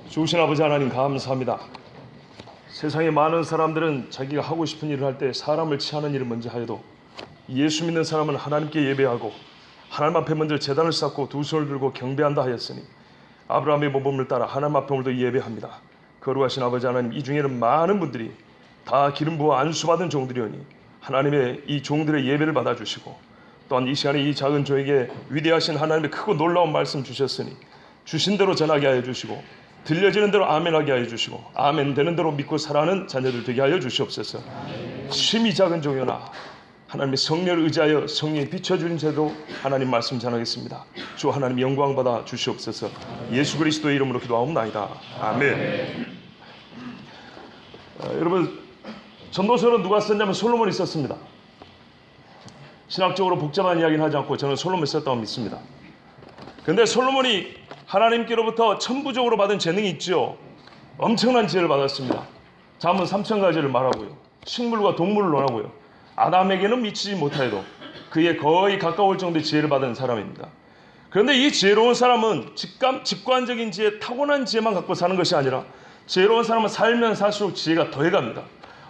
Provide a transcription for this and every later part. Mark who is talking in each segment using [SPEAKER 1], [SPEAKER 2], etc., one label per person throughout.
[SPEAKER 1] 좋으신 아버지 하나님 감사합니다. 세상에 많은 사람들은 자기가 하고 싶은 일을 할 때 사람을 취하는 일을 먼저 하여도 예수 믿는 사람은 하나님께 예배하고 하나님 앞에 먼저 제단을 쌓고 두 손을 들고 경배한다 하였으니 아브라함의 모범을 따라 하나님 앞에 오늘도 예배합니다. 거룩하신 아버지 하나님, 이 중에는 많은 분들이 다 기름 부어 안수받은 종들이오니 하나님의 이 종들의 예배를 받아주시고 또한 이 시간에 이 작은 저에게 위대하신 하나님의 크고 놀라운 말씀 주셨으니 주신 대로 전하게 하여 주시고 들려지는 대로 아멘하게 하여 주시고 아멘 되는 대로 믿고 살아가는 자녀들 되게 하여 주시옵소서. 심히 작은 종이나 하나님의 성령을 의지하여 성령이 비춰주는 제도 하나님 말씀 전하겠습니다. 주 하나님 영광 받아 주시옵소서. 예수 그리스도의 이름으로 기도하옵나이다. 아멘. 여러분, 전도서는 누가 썼냐면 솔로몬이 썼습니다. 신학적으로 복잡한 이야기는 하지 않고 저는 솔로몬이 썼다고 믿습니다. 그런데 솔로몬이 하나님께로부터 천부적으로 받은 재능이 있죠. 엄청난 지혜를 받았습니다. 잠언 3000가지를 말하고요, 식물과 동물을 논하고요, 아담에게는 미치지 못하여도 그에 거의 가까울 정도의 지혜를 받은 사람입니다. 그런데 이 지혜로운 사람은 직관적인 지혜, 타고난 지혜만 갖고 사는 것이 아니라 지혜로운 사람은 살면 살수록 지혜가 더해갑니다.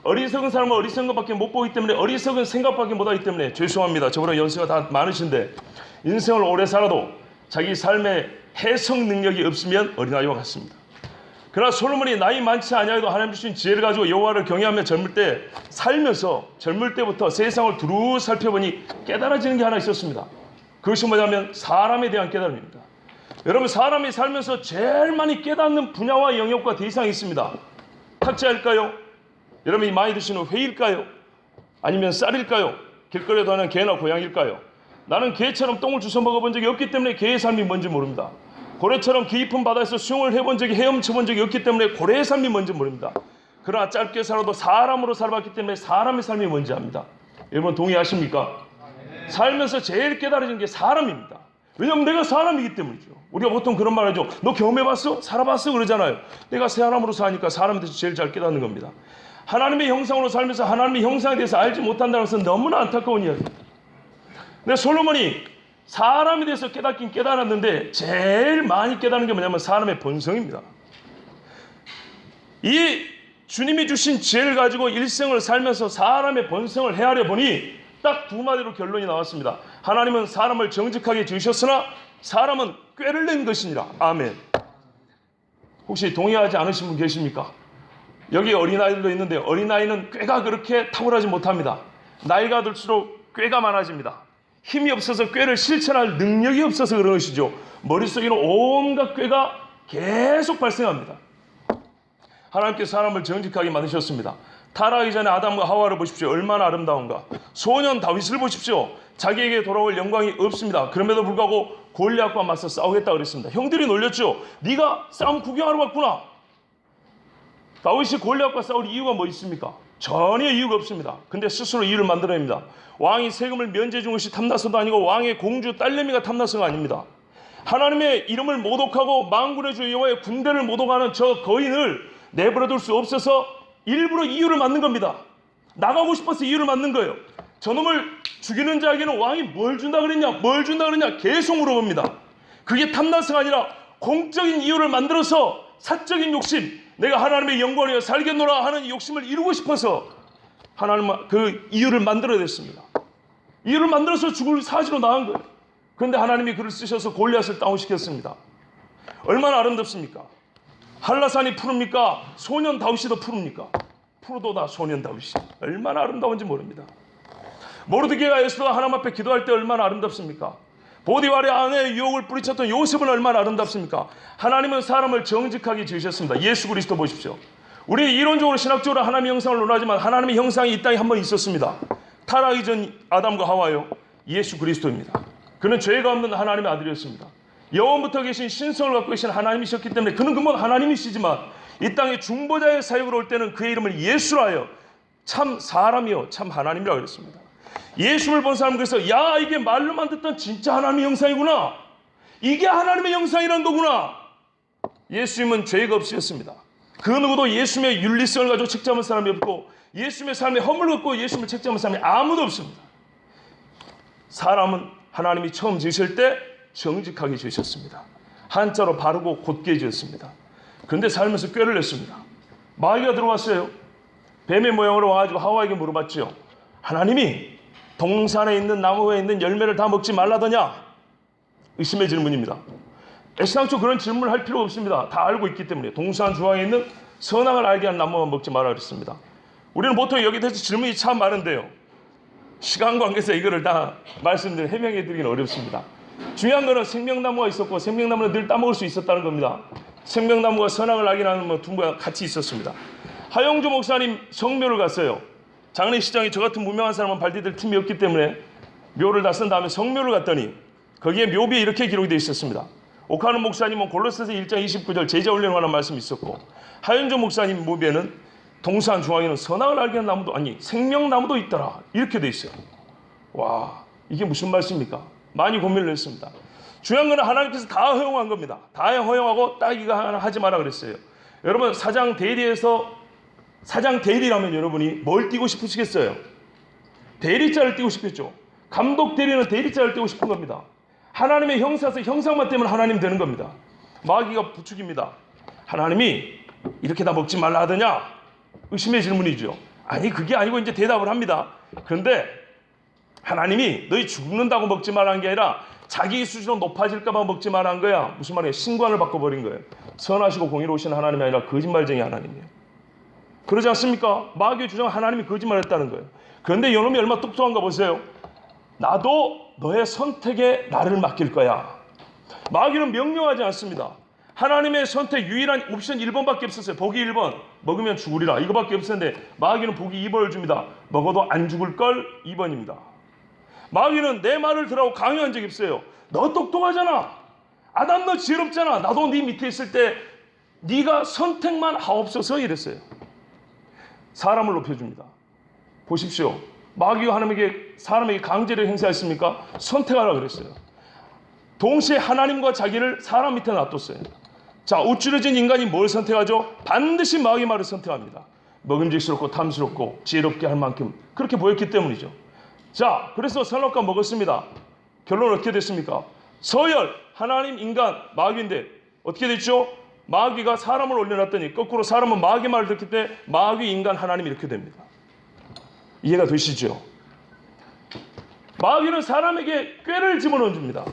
[SPEAKER 1] 어리석은 사람은 어리석은 것밖에 못 보기 때문에, 어리석은 생각밖에 못하기 때문에, 죄송합니다, 저보다 연세가 다 많으신데 인생을 오래 살아도 자기 삶에 해석 능력이 없으면 어린아이와 같습니다. 그러나 솔로몬이 나이 많지 아니하여도 하나님 주신 지혜를 가지고 여호와를 경외하며 젊을 때 살면서, 젊을 때부터 세상을 두루 살펴보니 깨달아지는 게 하나 있었습니다. 그것이 뭐냐면 사람에 대한 깨달음입니다. 여러분, 사람이 살면서 제일 많이 깨닫는 분야와 영역과 대상이 있습니다. 탁자일까요? 여러분이 많이 드시는 회일까요? 아니면 쌀일까요? 길거리에 다니는 개나 고양이일까요? 나는 개처럼 똥을 주워 먹어본 적이 없기 때문에 개의 삶이 뭔지 모릅니다. 고래처럼 깊은 바다에서 수영을 해본 적이, 헤엄쳐본 적이 없기 때문에 고래의 삶이 뭔지 모릅니다. 그러나 짧게 살아도 사람으로 살아봤기 때문에 사람의 삶이 뭔지 압니다. 여러분 동의하십니까? 살면서 제일 깨달아지는 게 사람입니다. 왜냐하면 내가 사람이기 때문이죠. 우리가 보통 그런 말 하죠. 너 경험해봤어? 살아봤어? 그러잖아요. 내가 사람으로 사니까 사람에 대해서 제일 잘 깨닫는 겁니다. 하나님의 형상으로 살면서 하나님의 형상에 대해서 알지 못한다는 것은 너무나 안타까운 이야기입니다. 근데 솔로몬이 사람에 대해서 깨닫긴 깨달았는데 제일 많이 깨닫는 게 뭐냐면 사람의 본성입니다. 이 주님이 주신 지혜를 가지고 일생을 살면서 사람의 본성을 헤아려 보니 딱 두 마디로 결론이 나왔습니다. 하나님은 사람을 정직하게 지으셨으나 사람은 꾀를 낸 것이니라. 아멘. 혹시 동의하지 않으신 분 계십니까? 여기 어린아이들도 있는데 어린아이는 꾀가 그렇게 탁월하지 못합니다. 나이가 들수록 꾀가 많아집니다. 힘이 없어서 꾀를 실천할 능력이 없어서 그런 것이죠. 머릿속에는 온갖 꾀가 계속 발생합니다. 하나님께서 사람을 정직하게 만드셨습니다. 타락하기 전에 아담과 하와를 보십시오. 얼마나 아름다운가. 소년 다윗을 보십시오. 자기에게 돌아올 영광이 없습니다. 그럼에도 불구하고 골리앗과 맞서 싸우겠다 그랬습니다. 형들이 놀렸죠. 네가 싸움 구경하러 왔구나. 다윗이 골리앗과 싸울 이유가 뭐 있습니까? 전혀 이유가 없습니다. 근데 스스로 이유를 만들어냅니다. 왕이 세금을 면제해 준 것이 탐나서도 아니고 왕의 공주 딸내미가 탐나서가 아닙니다. 하나님의 이름을 모독하고 만군의 주 여호와의 군대를 모독하는 저 거인을 내버려둘 수 없어서 일부러 이유를 만든 겁니다. 나가고 싶어서 이유를 만든 거예요. 저놈을 죽이는 자에게는 왕이 뭘 준다 그랬냐? 뭘 준다 그랬냐? 계속 물어봅니다. 그게 탐나서가 아니라 공적인 이유를 만들어서 사적인 욕심, 내가 하나님의 영광을 위해 살겠노라 하는 욕심을 이루고 싶어서 하나님 그 이유를 만들어냈습니다. 이유를 만들어서 죽을 사지로 나간 거예요. 그런데 하나님이 그를 쓰셔서 골리앗을 다운시켰습니다. 얼마나 아름답습니까? 한라산이 푸릅니까? 소년 다윗이 더 푸릅니까? 푸르도다 소년 다윗이. 얼마나 아름다운지 모릅니다. 모르드게가 에스더가 하나님 앞에 기도할 때 얼마나 아름답습니까? 보디발의 아내의 유혹을 뿌리쳤던 요셉은 얼마나 아름답습니까? 하나님은 사람을 정직하게 지으셨습니다. 예수 그리스도 보십시오. 우리 이론적으로 신학적으로 하나님의 형상을 논하지만 하나님의 형상이 이 땅에 한 번 있었습니다. 타락이 전 아담과 하와요. 예수 그리스도입니다. 그는 죄가 없는 하나님의 아들이었습니다. 영원부터 계신 신성을 갖고 계신 하나님이셨기 때문에 그는 근본 하나님이시지만 이 땅에 중보자의 사역으로 올 때는 그의 이름을 예수라 하여 참 사람이요 참 하나님이라고 그랬습니다. 예수를 본 사람은 그래서 야, 이게 말로만 듣던 진짜 하나님의 형상이구나. 이게 하나님의 형상이란 거구나. 예수님은 죄가 없으셨습니다. 그 누구도 예수님의 윤리성을 가지고 책잡은 사람이 없고 예수님의 삶에 허물을 갖고 예수님을 책잡은 사람이 아무도 없습니다. 사람은 하나님이 처음 지으실 때 정직하게 지으셨습니다. 한자로 바르고 곧게 지었습니다. 그런데 살면서 꾀를 냈습니다. 마귀가 들어왔어요. 뱀의 모양으로 와가지고 하와에게 물어봤죠. 하나님이 동산에 있는 나무에 있는 열매를 다 먹지 말라더냐? 의심의 질문입니다. 애시당초 그런 질문을 할 필요가 없습니다. 다 알고 있기 때문에. 동산 중앙에 있는 선악을 알게 하는 나무만 먹지 말라 그랬습니다. 우리는 보통 여기에 대해서 질문이 참 많은데요. 시간 관계에서 이거를 다 해명해 드리기는 어렵습니다. 중요한 거는 생명나무가 있었고 생명나무는 늘 따먹을 수 있었다는 겁니다. 생명나무가 선악을 알게 하는 두 모가 같이 있었습니다. 하영조 목사님 성묘를 갔어요. 장례식장에 저 같은 무명한 사람은 발디딜 틈이 없기 때문에 묘를 다 쓴 다음에 성묘를 갔더니 거기에 묘비에 이렇게 기록이 되어 있었습니다. 오카는 목사님은 골로새서 1장 29절 제자 훈련에 관한 말씀이 있었고, 하영조 목사님 묘비에는 동산 중앙에는 선악을 알게 하는 나무도 아니 생명나무도 있더라 이렇게 되어 있어요. 와, 이게 무슨 말씀입니까? 많이 고민을 했습니다. 중요한 건 하나님께서 다 허용한 겁니다. 다 허용하고 딱 이거 하나 하지 마라 그랬어요. 여러분 사장 대리라면 여러분이 뭘 띄고 싶으시겠어요? 대리자를 띄고 싶겠죠. 감독 대리는 대리자를 띄고 싶은 겁니다. 하나님의 형사에서 형상만 때문에 하나님 되는 겁니다. 마귀가 부축입니다. 하나님이 이렇게 다 먹지 말라 하더냐? 의심의 질문이죠. 아니 그게 아니고 이제 대답을 합니다. 그런데 하나님이 너희 죽는다고 먹지 말라는 게 아니라 자기 수준으로 높아질까 봐 먹지 말라는 거야. 무슨 말이에요? 신관을 바꿔버린 거예요. 선하시고 공의로우신 하나님이 아니라 거짓말쟁이 하나님이에요. 그러지 않습니까? 마귀의 주장은 하나님이 거짓말했다는 거예요. 그런데 이놈이 얼마나 똑똑한가 보세요. 나도 너의 선택에 나를 맡길 거야. 마귀는 명령하지 않습니다. 하나님의 선택 유일한 옵션 1번밖에 없었어요. 보기 1번 먹으면 죽으리라 이거밖에 없었는데 마귀는 보기 2번을 줍니다. 먹어도 안 죽을 걸 2번입니다. 마귀는 내 말을 들으라고 강요한 적이 없어요. 너 똑똑하잖아. 아담 너 지혜롭잖아. 나도 네 밑에 있을 때 네가 선택만 하옵소서 이랬어요. 사람을 높여줍니다. 보십시오. 마귀가 하나님에게 사람에게 강제를 행사했습니까? 선택하라 그랬어요. 동시에 하나님과 자기를 사람 밑에 놔뒀어요. 자, 우쭐해진 인간이 뭘 선택하죠? 반드시 마귀의 말을 선택합니다. 먹음직스럽고 탐스럽고 지혜롭게 할 만큼 그렇게 보였기 때문이죠. 자, 그래서 선악과 먹었습니다. 결론은 어떻게 됐습니까? 서열, 하나님, 인간, 마귀인데 어떻게 됐죠? 마귀가 사람을 올려놨더니 거꾸로 사람은 마귀 말을 듣기 때문에 마귀, 인간, 하나님 이렇게 됩니다. 이해가 되시죠? 마귀는 사람에게 꾀를 집어넣어줍니다.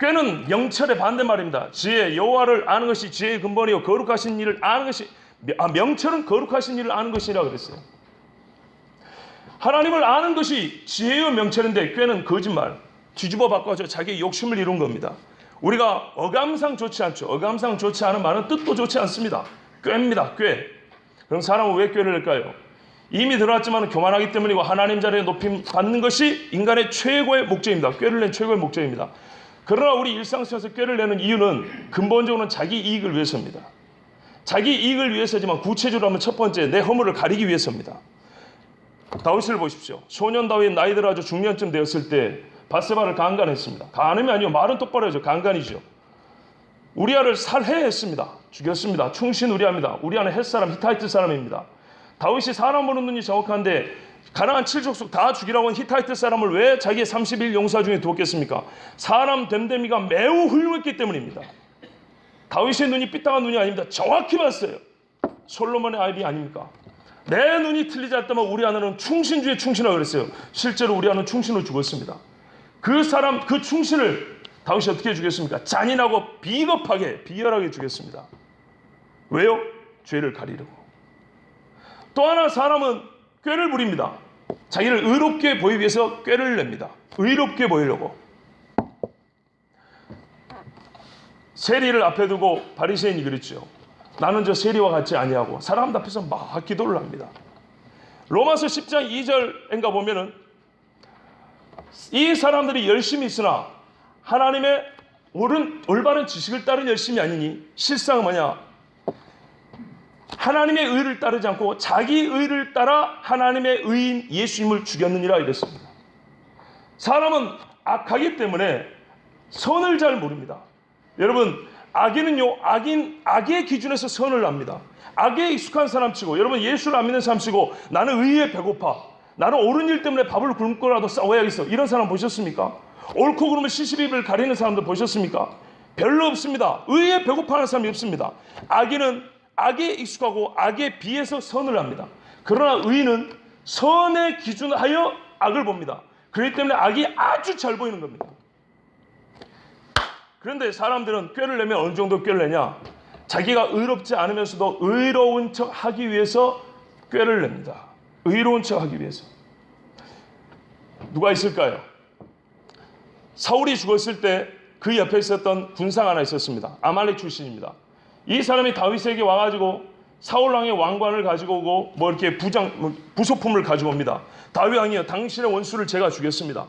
[SPEAKER 1] 꾀는 명철의 반대말입니다. 지혜, 여호와를 아는 것이 지혜의 근본이요 거룩하신 일을 아는 것이 명철은 거룩하신 일을 아는 것이라고 그랬어요. 하나님을 아는 것이 지혜요 명철인데 꾀는 거짓말, 뒤집어 바꿔서 자기의 욕심을 이룬 겁니다. 우리가 어감상 좋지 않죠. 어감상 좋지 않은 말은 뜻도 좋지 않습니다. 꾀입니다. 꾀. 그럼 사람은 왜 꾀를 낼까요? 이미 들어왔지만 교만하기 때문이고 하나님 자리에 높임 받는 것이 인간의 최고의 목적입니다. 꾀를 낸 최고의 목적입니다. 그러나 우리 일상생활에서 꾀를 내는 이유는 근본적으로는 자기 이익을 위해서입니다. 자기 이익을 위해서지만 구체적으로 하면 첫 번째 내 허물을 가리기 위해서입니다. 다윗을 보십시오. 소년 다윗 나이 들어 아주 중년쯤 되었을 때 밧세바를 강간했습니다. 간음이 아니요 말은 똑바로 해죠. 강간이죠. 우리아를 살해했습니다. 죽였습니다. 충신 우리아입니다. 우리아는 헷 사람 히타이트 사람입니다. 다윗이 사람 보는 눈이 정확한데 가나안 7족속 다 죽이라고 한 히타이트 사람을 왜 자기의 30일 용사 중에 두었겠습니까? 사람 됨됨이가 매우 훌륭했기 때문입니다. 다윗의 눈이 삐딱한 눈이 아닙니다. 정확히 봤어요. 솔로몬의 아이비 아닙니까? 내 눈이 틀리지 않다면 우리 아내는 충신주의 충신이라고 그랬어요. 실제로 우리 아내는 충신으로 죽었습니다. 그 사람, 그 충신을 다윗이 어떻게 죽였습니까? 잔인하고 비겁하게, 비열하게 죽였습니다. 왜요? 죄를 가리려고. 또 하나 사람은 꾀를 부립니다. 자기를 의롭게 보이기 위해서 꾀를 냅니다. 의롭게 보이려고. 세리를 앞에 두고 바리새인이 그랬죠. 나는 저 세리와 같이 아니하고 사람 앞에서 막 기도를 합니다. 로마서 10장 2절인가 보면은 이 사람들이 열심히 있으나 하나님의 올바른 지식을 따른 열심이 아니니 실상은 뭐냐? 하나님의 의를 따르지 않고 자기 의를 따라 하나님의 의인 예수님을 죽였느니라 이랬습니다. 사람은 악하기 때문에 선을 잘 모릅니다. 여러분 악인은요, 악의 기준에서 선을 압니다. 악에 익숙한 사람치고, 여러분 예수를 안 믿는 사람치고, 나는 의에 배고파, 나는 옳은 일 때문에 밥을 굶고라도 싸워야겠어, 이런 사람 보셨습니까? 옳고 그름을 시시비비를 가리는 사람들 보셨습니까? 별로 없습니다. 의에 배고파하는 사람이 없습니다. 악인은 악에 익숙하고 악에 비해서 선을 합니다. 그러나 의인은 선의 기준을 하여 악을 봅니다. 그렇기 때문에 악이 아주 잘 보이는 겁니다. 그런데 사람들은 꾀를 내면 어느 정도 꾀를 내냐? 자기가 의롭지 않으면서도 의로운 척 하기 위해서 꾀를 냅니다. 의로운 척 하기 위해서. 누가 있을까요? 사울이 죽었을 때 그 옆에 있었던 군상 하나 있었습니다. 아말렉 출신입니다. 이 사람이 다윗에게 와가지고 사울 왕의 왕관을 가지고 오고 뭐 이렇게 부속품을 가지고 옵니다. 다윗 왕이요, 당신의 원수를 제가 죽였습니다.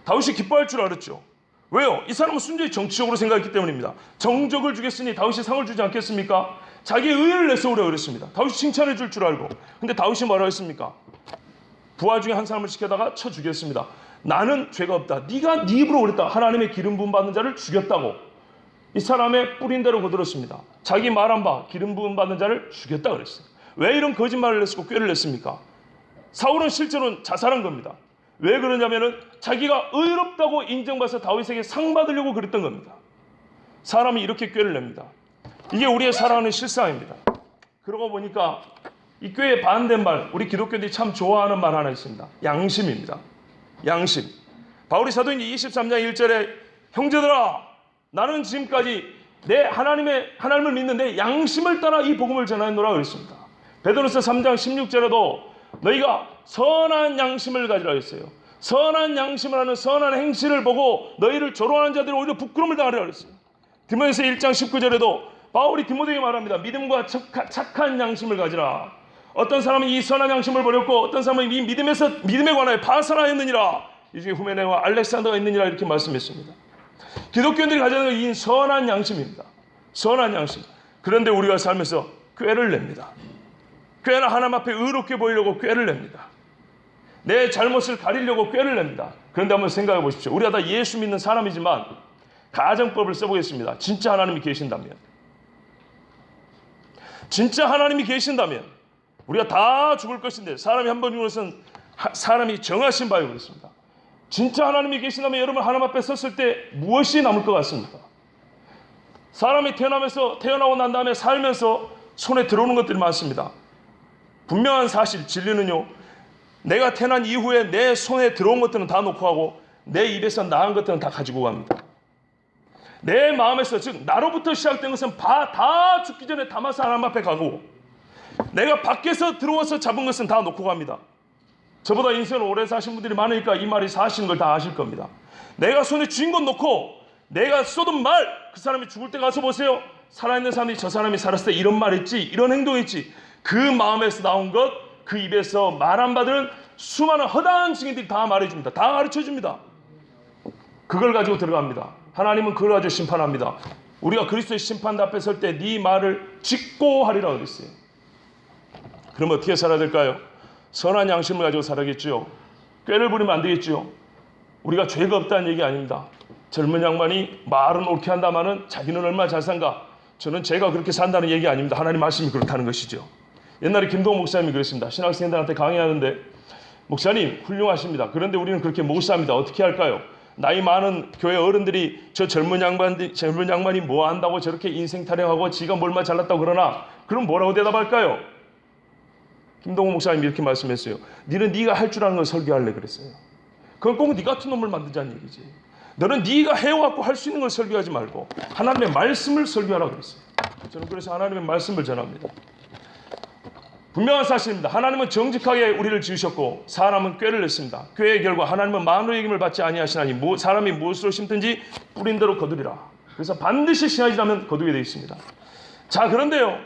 [SPEAKER 1] 다윗이 기뻐할 줄 알았죠. 왜요? 이 사람은 순전히 정치적으로 생각했기 때문입니다. 정적을 주겠으니 다윗이 상을 주지 않겠습니까? 자기의 의를 내세우려고 그랬습니다. 다윗이 칭찬해 줄 줄 알고. 근데 다윗이 뭐라고 했습니까? 부하 중에 한 사람을 시켜다가 쳐 죽였습니다. 나는 죄가 없다. 네가 네 입으로 그랬다. 하나님의 기름 부음 받는 자를 죽였다고. 이 사람의 뿌린 대로 거들었습니다. 자기 말한 바 기름 부음 받는 자를 죽였다 그랬어요. 왜 이런 거짓말을 했고 꾀를 냈습니까? 사울은 실제로는 자살한 겁니다. 왜 그러냐면은 자기가 의롭다고 인정받아서 다윗에게 상 받으려고 그랬던 겁니다. 사람이 이렇게 꾀를 냅니다. 이게 우리의 살아가는 실상입니다. 그러고 보니까 이 꾀에 반대말, 우리 기독교들이 참 좋아하는 말 하나 있습니다. 양심입니다. 양심. 바울이 사도행전 23장 1절에 형제들아, 나는 지금까지 하나님을 믿는 내 양심을 따라 이 복음을 전하노라 그랬습니다. 베드로서 3장 16절에도 너희가 선한 양심을 가지라 했어요. 선한 양심을 하는 선한 행실을 보고 너희를 조롱하는 자들이 오히려 부끄러움을 당하리라 그랬어요. 디모데서 1장 19절에도 바울이 디모데에게 말합니다. 믿음과 착한 양심을 가지라. 어떤 사람은 이 선한 양심을 버렸고 어떤 사람은 이 믿음에 관하여 파산하였느니라. 이 중에 후메네와 알렉산더가 있느니라 이렇게 말씀했습니다. 기독교인들이 가지는 이 선한 양심입니다. 선한 양심. 그런데 우리가 살면서 꾀를 냅니다. 꾀는 하나님 앞에 의롭게 보이려고 꾀를 냅니다. 내 잘못을 가리려고 꾀를 냅니다. 그런데 한번 생각해 보십시오. 우리가 다 예수 믿는 사람이지만 가정법을 써보겠습니다. 진짜 하나님이 계신다면, 진짜 하나님이 계신다면 우리가 다 죽을 것인데 사람이 한 번 죽는 것은 사람이 정하신 바에 그렇습니다. 진짜 하나님이 계신다면 여러분 하나님 앞에 섰을 때 무엇이 남을 것 같습니까? 사람이 태어나고 난 다음에 살면서 손에 들어오는 것들이 많습니다. 분명한 사실, 진리는요, 내가 태어난 이후에 내 손에 들어온 것들은 다 놓고 가고 내 입에서 나온 것들은 다 가지고 갑니다. 내 마음에서, 즉 나로부터 시작된 것은 다 죽기 전에 담아서 하나님 앞에 가고 내가 밖에서 들어와서 잡은 것은 다 놓고 갑니다. 저보다 인생을 오래 사신 분들이 많으니까 이 말이 사실인 걸 다 아실 겁니다. 내가 손에 쥔 것 놓고 내가 쏟은 말, 그 사람이 죽을 때 가서 보세요. 살아있는 사람이 저 사람이 살았을 때 이런 말 했지, 이런 행동 했지. 그 마음에서 나온 것, 그 입에서 말 안 받은 수많은 허다한 증인들이 다 말해줍니다. 다 가르쳐줍니다. 그걸 가지고 들어갑니다. 하나님은 그걸 가지고 심판합니다. 우리가 그리스도의 심판 앞에 설 때 네 말을 짓고 하리라 그랬어요. 그럼 어떻게 살아야 될까요? 선한 양심을 가지고 살아야겠죠. 꾀를 부리면 안 되겠죠. 우리가 죄가 없다는 얘기 아닙니다. 젊은 양반이 말은 옳게 한다마는 자기는 얼마나 잘 산가. 저는 제가 그렇게 산다는 얘기 아닙니다. 하나님 말씀이 그렇다는 것이죠. 옛날에 김동호 목사님이 그랬습니다. 신학생들한테 강의하는데, 목사님 훌륭하십니다. 그런데 우리는 그렇게 못 삽니다. 어떻게 할까요? 나이 많은 교회 어른들이 저 젊은 양반이 뭐 한다고 저렇게 인생 타령하고 지가 얼마 잘났다고 그러나, 그럼 뭐라고 대답할까요? 김동호 목사님이 이렇게 말씀했어요. 너는 네가 할 줄 아는 걸 설교할래 그랬어요. 그건 꼭 네 같은 놈을 만들자는 얘기지. 너는 네가 해왔고 할 수 있는 걸 설교하지 말고 하나님의 말씀을 설교하라 그랬어요. 저는 그래서 하나님의 말씀을 전합니다. 분명한 사실입니다. 하나님은 정직하게 우리를 지으셨고 사람은 꾀를 냈습니다. 꾀의 결과 하나님은 마음으로 이김을 받지 아니하시나니 사람이 무엇으로 심든지 뿌린 대로 거두리라. 그래서 반드시 신하시라면 거두게 되어 있습니다. 자, 그런데요,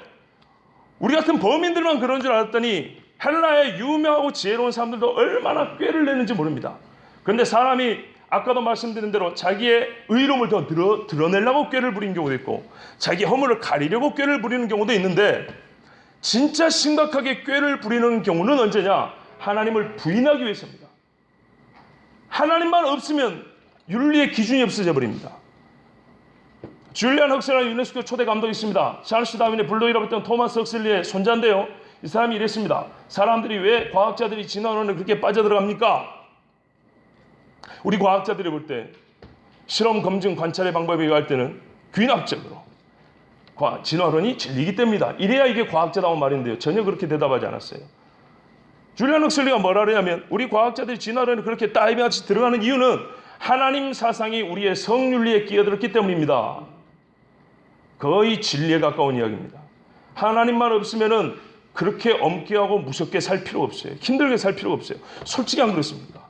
[SPEAKER 1] 우리 같은 범인들만 그런 줄 알았더니 헬라의 유명하고 지혜로운 사람들도 얼마나 꾀를 내는지 모릅니다. 그런데 사람이 아까도 말씀드린 대로 자기의 의로움을 더 드러내려고 꾀를 부리는 경우도 있고 자기 허물을 가리려고 꾀를 부리는 경우도 있는데, 진짜 심각하게 꾀를 부리는 경우는 언제냐? 하나님을 부인하기 위해서입니다. 하나님만 없으면 윤리의 기준이 없어져 버립니다. 줄리안 헉슬리라는 유네스코 초대 감독이 있습니다. 찰스 다윈의 불도이라고 했던 토마스 헉슬리의 손자인데요. 이 사람이 이랬습니다. 사람들이 왜 과학자들이 진화론에 그렇게 빠져들어갑니까? 우리 과학자들이 볼 때 실험, 검증, 관찰의 방법에 의할 때는 귀납적으로 진화론이 진리이기 때문이다. 이래야 이게 과학자다운 말인데요. 전혀 그렇게 대답하지 않았어요. 줄리안 럭슬리가 뭐라 그러냐면 우리 과학자들이 진화론에 그렇게 다이브같이 들어가는 이유는 하나님 사상이 우리의 성윤리에 끼어들었기 때문입니다. 거의 진리에 가까운 이야기입니다. 하나님만 없으면은 그렇게 엄격하고 무섭게 살 필요가 없어요. 힘들게 살 필요가 없어요. 솔직히 안 그렇습니까?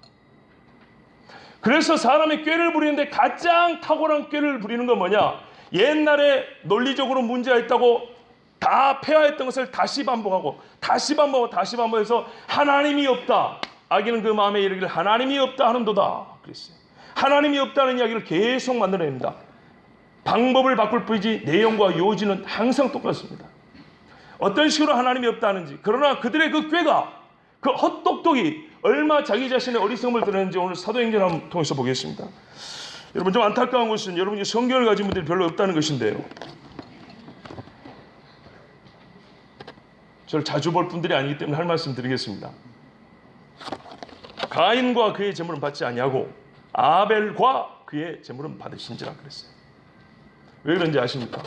[SPEAKER 1] 그래서 사람의 꾀를 부리는데 가장 탁월한 꾀를 부리는 건 뭐냐? 옛날에 논리적으로 문제가 있다고 다 폐하했던 것을 다시 반복하고 다시 반복해서 하나님이 없다. 악인은 그 마음에 이르기를 하나님이 없다 하는도다. 그랬어요. 하나님이 없다는 이야기를 계속 만들어냅니다. 방법을 바꿀 뿐이지 내용과 요지는 항상 똑같습니다. 어떤 식으로 하나님이 없다는지, 그러나 그들의 그 꾀가, 그 헛똑똑이 얼마 자기 자신의 어리석음을 드러내는지 오늘 사도행전을 통해서 보겠습니다. 여러분, 좀 안타까운 것은 여러분이 성경을 가진 분들이 별로 없다는 것인데요. 저를 자주 볼 분들이 아니기 때문에 할 말씀 드리겠습니다. 가인과 그의 제물은 받지 아니하고 아벨과 그의 제물은 받으신지라 그랬어요. 왜 그런지 아십니까?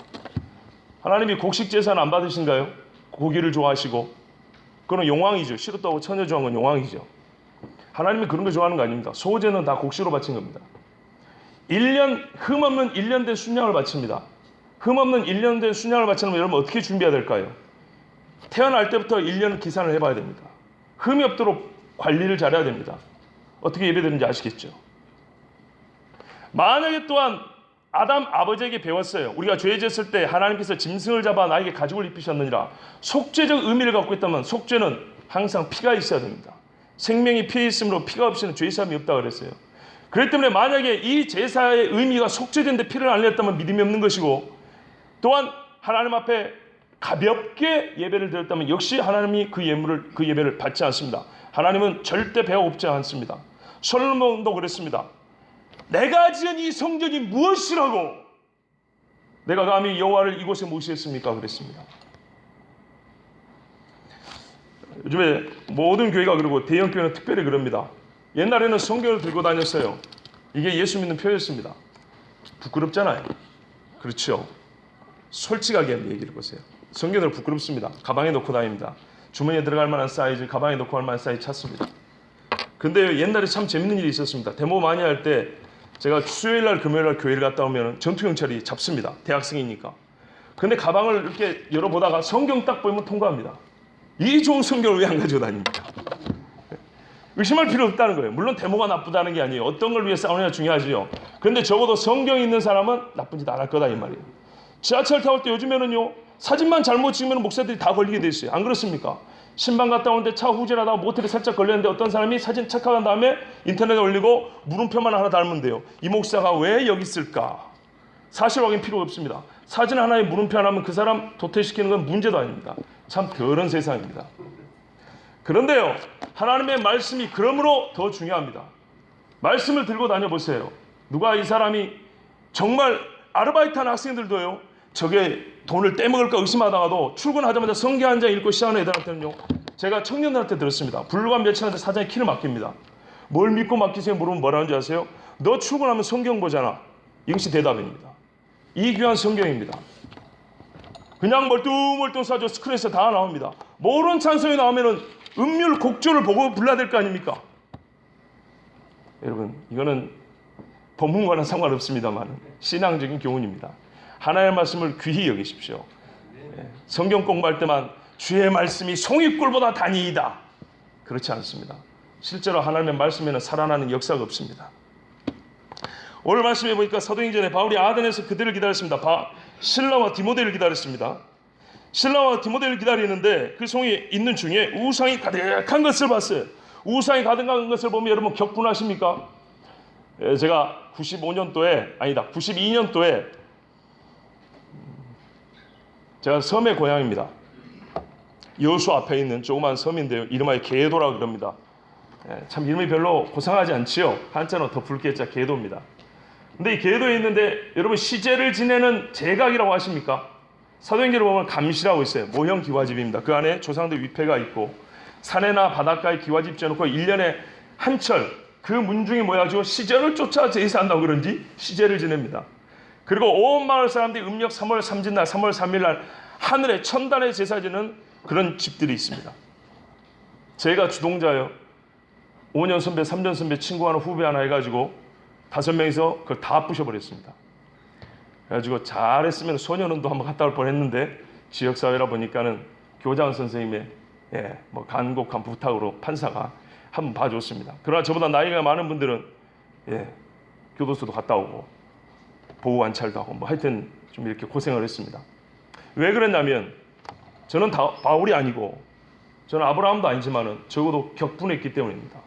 [SPEAKER 1] 하나님이 곡식 제사는 안 받으신가요? 고기를 좋아하시고. 그건 용왕이죠. 시루떡하고 처녀조항은 용왕이죠. 하나님이 그런 거 좋아하는 거 아닙니다. 소제는 다 곡식으로 바친 겁니다. 1년, 흠없는 1년 된 순양을 바칩니다. 흠없는 1년 된 순양을 바치려면 여러분 어떻게 준비해야 될까요? 태어날 때부터 1년 기산을 해봐야 됩니다. 흠이 없도록 관리를 잘해야 됩니다. 어떻게 예배드리는지 아시겠죠? 만약에 또한 아담 아버지에게 배웠어요. 우리가 죄졌을 때 하나님께서 짐승을 잡아 나에게 가죽을 입히셨느니라. 속죄적 의미를 갖고 있다면 속죄는 항상 피가 있어야 됩니다. 생명이 피에 있으므로 피가 없이는 죄사함이 없다 그랬어요. 그렇기 때문에 만약에 이 제사의 의미가 속죄된데 피를 안 흘렸다면 믿음이 없는 것이고, 또한 하나님 앞에 가볍게 예배를 드렸다면 역시 하나님이 그 예배를 받지 않습니다. 하나님은 절대 배가 고프지 않습니다. 솔로몬도 그랬습니다. 내가 지은 이 성전이 무엇이라고 내가 감히 여호와를 이곳에 모시겠습니까? 그랬습니다. 요즘에 모든 교회가 그러고 대형 교회는 특별히 그럽니다. 옛날에는 성경을 들고 다녔어요. 이게 예수 믿는 표였습니다. 부끄럽잖아요. 그렇죠. 솔직하게 얘기를 보세요. 성경을 부끄럽습니다. 가방에 넣고 다닙니다. 주머니에 들어갈 만한 사이즈, 가방에 넣고 할 만한 사이즈 찾습니다. 근데 옛날에 참 재밌는 일이 있었습니다. 데모 많이 할 때 제가 수요일날 금요일날 교회를 갔다 오면 전투경찰이 잡습니다. 대학생이니까. 근데 가방을 이렇게 열어보다가 성경 딱 보면 통과합니다. 이 좋은 성경을 왜 안 가지고 다닙니까? 의심할 필요 없다는 거예요. 물론 데모가 나쁘다는 게 아니에요. 어떤 걸 위해 싸우느냐 중요하지요. 그런데 적어도 성경이 있는 사람은 나쁜 짓 안 할 거다 이 말이에요. 지하철 타올 때 요즘에는요, 사진만 잘못 찍으면 목사들이 다 걸리게 돼 있어요. 안 그렇습니까? 신방 갔다 오는데 차 후진하다가 모텔에 살짝 걸렸는데 어떤 사람이 사진 착각한 다음에 인터넷에 올리고 물음표만 하나 달면 돼요. 이 목사가 왜 여기 있을까? 사실 확인 필요 없습니다. 사진 하나에 물음표 하나면 그 사람 도태시키는 건 문제도 아닙니다. 참 더러운 세상입니다. 그런데요, 하나님의 말씀이 그러므로 더 중요합니다. 말씀을 들고 다녀보세요. 누가 이 사람이 정말 아르바이트하는 학생들도요, 저게 돈을 떼먹을까 의심하다가도 출근하자마자 성경 한 장 읽고 시작하는 애들한테는요, 제가 청년들한테 들었습니다. 불과 며칠 안에 사장이 키를 맡깁니다. 뭘 믿고 맡기세요? 물으면 뭐라는 줄 아세요? 너 출근하면 성경 보잖아. 이것이 대답입니다. 이 귀한 성경입니다. 그냥 멀뚱멀뚱 쏴줘 스크린에서 다 나옵니다. 모르는 찬송이 나오면은 음률 곡조를 보고 불러야 될 거 아닙니까? 여러분, 이거는 본문과는 상관없습니다만 신앙적인 교훈입니다. 하나님의 말씀을 귀히 여기십시오. 성경 공부할 때만 주의 말씀이 송이꿀보다 단이이다. 그렇지 않습니다. 실제로 하나님의 말씀에는 살아나는 역사가 없습니다. 오늘 말씀해 보니까 사도행전에 바울이 아덴에서 그들을 기다렸습니다. 실라와 디모데를 기다렸습니다. 실라와 디모데를 기다리는데 그 성에 있는 중에 우상이 가득한 것을 봤어요. 우상이 가득한 것을 보면 여러분 격분하십니까? 제가 92년도에 제가 섬의 고향입니다. 여수 앞에 있는 조그만 섬인데요. 이름하여 계도라 그럽니다. 참 이름이 별로 고상하지 않지요. 한자는 더 붉게 자 계도입니다. 근데 이 계도에 있는데 여러분 시제를 지내는 제각이라고 하십니까? 사도행전을 보면 감시라고 있어요. 모형 기와집입니다. 그 안에 조상들 위패가 있고 산에나 바닷가에 기와집 지어놓고 1년에 한철 그 문중이 모여가지고 시제를 쫓아 제사한다고 그런지 시제를 지냅니다. 그리고 온 마을 사람들이 음력 3월 3진날 3월 3일날 하늘에 천단의 제사 지는 그런 집들이 있습니다. 제가 주동자요. 5년 선배, 3년 선배 친구 하나 후배 하나 해가지고 5명이서 그걸 다 부셔버렸습니다. 그래가지고 잘했으면 소년원도 한번 갔다 올 뻔했는데 지역사회라 보니까는 교장 선생님의 뭐 간곡한 부탁으로 판사가 한번 봐줬습니다. 그러나 저보다 나이가 많은 분들은 교도소도 갔다 오고 보호관찰도 하고 뭐 하여튼 좀 이렇게 고생을 했습니다. 왜 그랬냐면 저는 바울이 아니고 저는 아브라함도 아니지만은 적어도 격분했기 때문입니다.